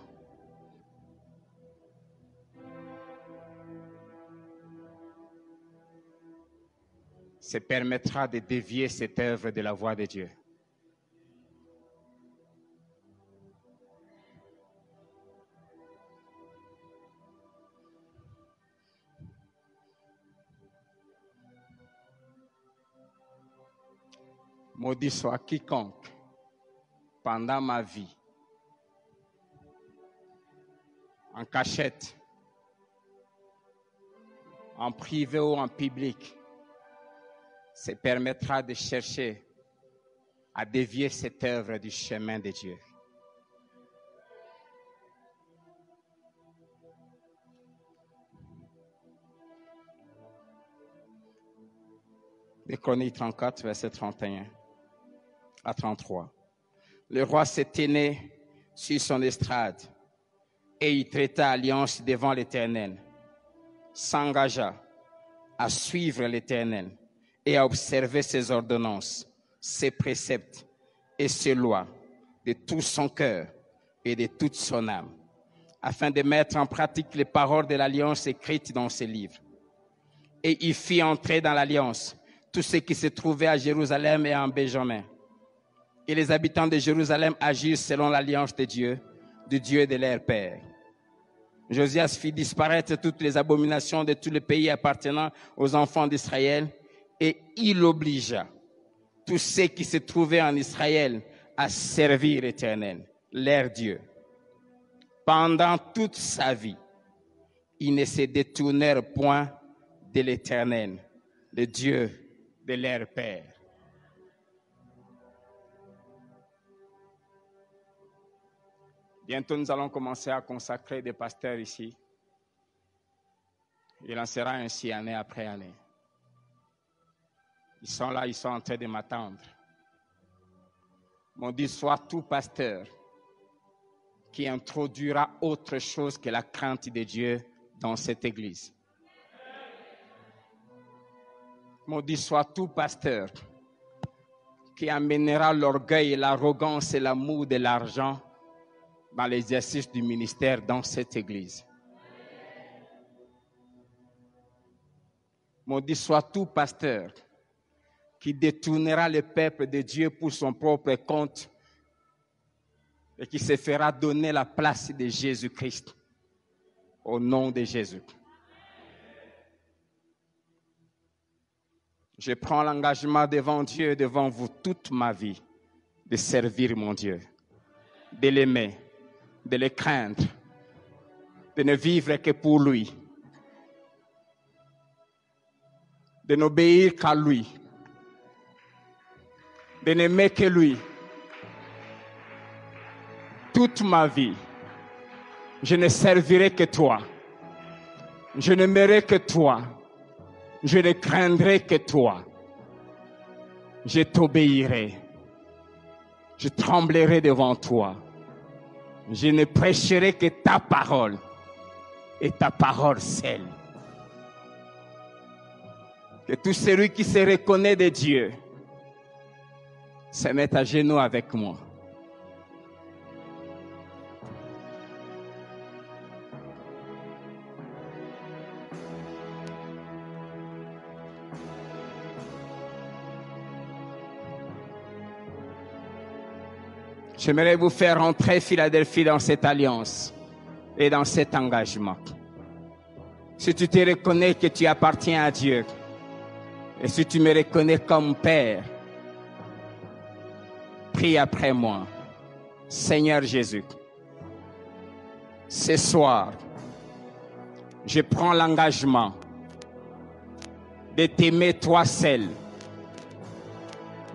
se permettra de dévier cette œuvre de la voie de Dieu. Maudit soit quiconque, pendant ma vie, en cachette, en privé ou en public, se permettra de chercher à dévier cette œuvre du chemin de Dieu. Des Chroniques 34, verset 31 à 33. Le roi se tenait sur son estrade et il traita alliance devant l'Éternel, s'engagea à suivre l'Éternel et à observer ses ordonnances, ses préceptes et ses lois de tout son cœur et de toute son âme, afin de mettre en pratique les paroles de l'alliance écrites dans ces livres. Et il fit entrer dans l'alliance tous ceux qui se trouvaient à Jérusalem et en Benjamin. Et les habitants de Jérusalem agirent selon l'alliance de Dieu de leur père. Josias fit disparaître toutes les abominations de tous les pays appartenant aux enfants d'Israël, et il obligea tous ceux qui se trouvaient en Israël à servir l'Éternel, leur Dieu. pendant toute sa vie, ils ne se détournèrent point de l'Éternel, le Dieu de leur Père. Bientôt, nous allons commencer à consacrer des pasteurs ici. Il en sera ainsi année après année. Ils sont là, ils sont en train de m'attendre. M'ont dit, sois tout pasteur qui introduira autre chose que la crainte de Dieu dans cette église. M'ont dit, sois tout pasteur qui amènera l'orgueil, l'arrogance et l'amour de l'argent dans l'exercice du ministère dans cette église. M'ont dit, sois tout pasteur qui détournera le peuple de Dieu pour son propre compte et qui se fera donner la place de Jésus-Christ au nom de Jésus. Je prends l'engagement devant Dieu et devant vous toute ma vie de servir mon Dieu, de l'aimer, de le craindre, de ne vivre que pour lui, de n'obéir qu'à lui, de n'aimer que lui. Toute ma vie, je ne servirai que toi. Je n'aimerai que toi. Je ne craindrai que toi. Je t'obéirai. Je tremblerai devant toi. Je ne prêcherai que ta parole et ta parole seule. Que tout celui qui se reconnaît de Dieu se mette à genoux avec moi. J'aimerais vous faire entrer Philadelphie dans cette alliance et dans cet engagement. Si tu te reconnais que tu appartiens à Dieu et si tu me reconnais comme Père, prie après moi. Seigneur Jésus, ce soir, je prends l'engagement de t'aimer toi seul,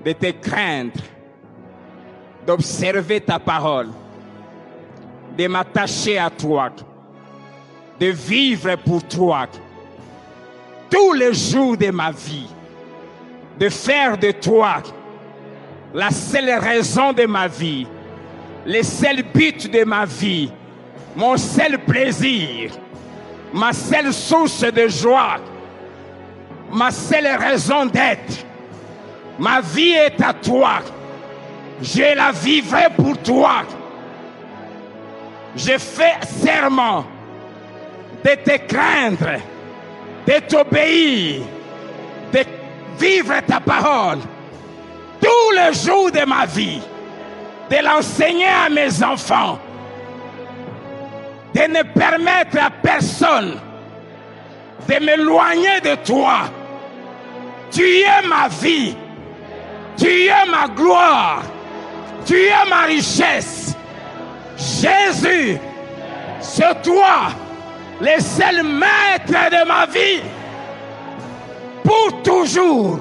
de te craindre, d'observer ta parole, de m'attacher à toi, de vivre pour toi tous les jours de ma vie, de faire de toi la seule raison de ma vie, le seul but de ma vie, mon seul plaisir, ma seule source de joie, ma seule raison d'être. Ma vie est à toi. Je la vivrai pour toi. Je fais serment de te craindre, de t'obéir, de vivre ta parole tous les jours de ma vie, de l'enseigner à mes enfants, de ne permettre à personne de m'éloigner de toi. Tu es ma vie, tu es ma gloire, tu es ma richesse. Jésus, c'est toi le seul maître de ma vie pour toujours.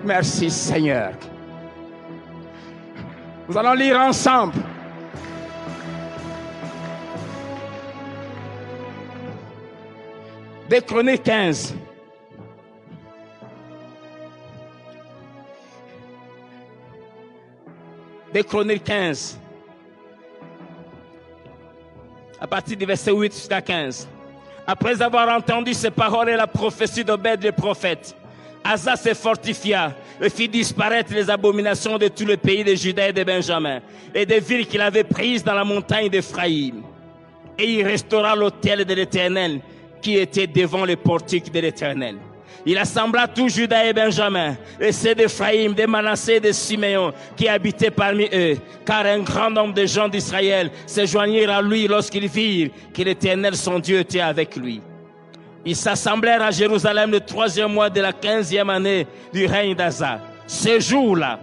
Merci Seigneur. Nous allons lire ensemble. Des Chroniques 15. Des Chroniques 15. À partir du verset 8 jusqu'à 15. Après avoir entendu ces paroles et la prophétie d'Obed le prophète, Asa se fortifia et fit disparaître les abominations de tout le pays de Juda et de Benjamin et des villes qu'il avait prises dans la montagne d'Éphraïm. Et il restaura l'autel de l'Éternel qui était devant le portique de l'Éternel. Il assembla tout Juda et Benjamin, et ceux d'Éphraïm, de Manassé et de Siméon, qui habitaient parmi eux, car un grand nombre de gens d'Israël se joignirent à lui lorsqu'ils virent que l'Éternel son Dieu était avec lui. Ils s'assemblèrent à Jérusalem le 3e mois de la 15e année du règne d'Asa. Ce jour-là,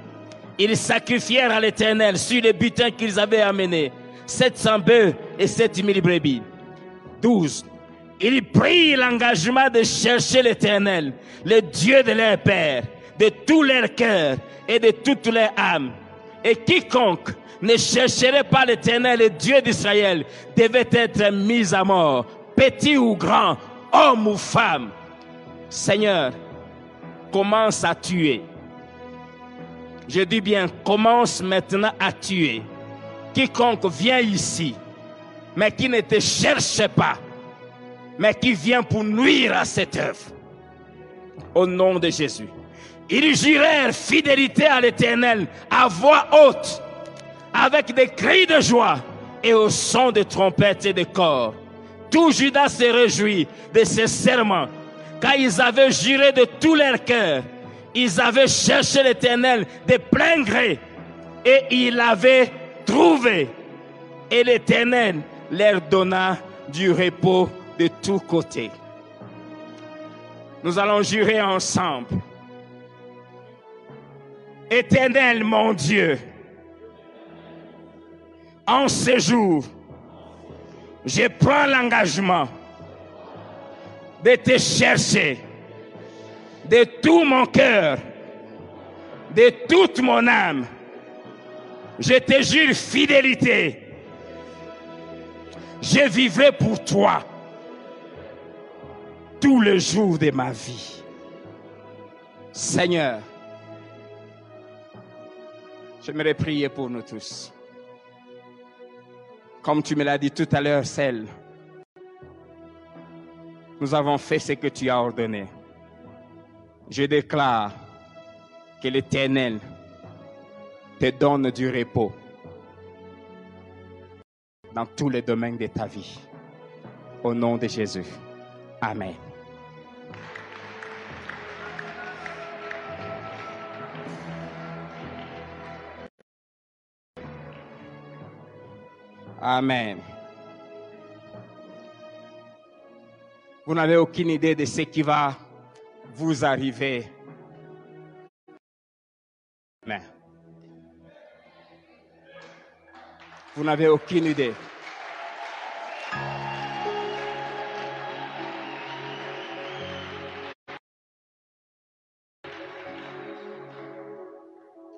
ils sacrifièrent à l'Éternel sur les butins qu'ils avaient amenés 700 bœufs et 7000 brebis. 12. Ils prirent l'engagement de chercher l'Éternel, le Dieu de leur père, de tout leur cœur et de toute leur âme. Et quiconque ne chercherait pas l'Éternel, le Dieu d'Israël, devait être mis à mort, petit ou grand, homme ou femme. Seigneur, commence à tuer. Je dis bien, commence maintenant à tuer. Quiconque vient ici, mais qui ne te cherche pas, mais qui vient pour nuire à cette œuvre. Au nom de Jésus. Ils jurèrent fidélité à l'Éternel à voix haute, avec des cris de joie et au son de trompettes et de cors. Tout Juda se réjouit de ces serments, car ils avaient juré de tout leur cœur. Ils avaient cherché l'Éternel de plein gré, et ils l'avaient trouvé. Et l'Éternel leur donna du repos de tous côtés. Nous allons jurer ensemble. Éternel mon Dieu, en ce jour, je prends l'engagement de te chercher de tout mon cœur, de toute mon âme. Je te jure fidélité. Je vivrai pour toi tous les jours de ma vie. Seigneur, j'aimerais prier pour nous tous. Comme tu me l'as dit tout à l'heure, Celle, nous avons fait ce que tu as ordonné. Je déclare que l'Éternel te donne du repos dans tous les domaines de ta vie. Au nom de Jésus. Amen. Amen. Vous n'avez aucune idée de ce qui va vous arriver. Amen. Vous n'avez aucune idée.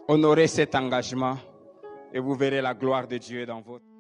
Honorez cet engagement et vous verrez la gloire de Dieu dans votre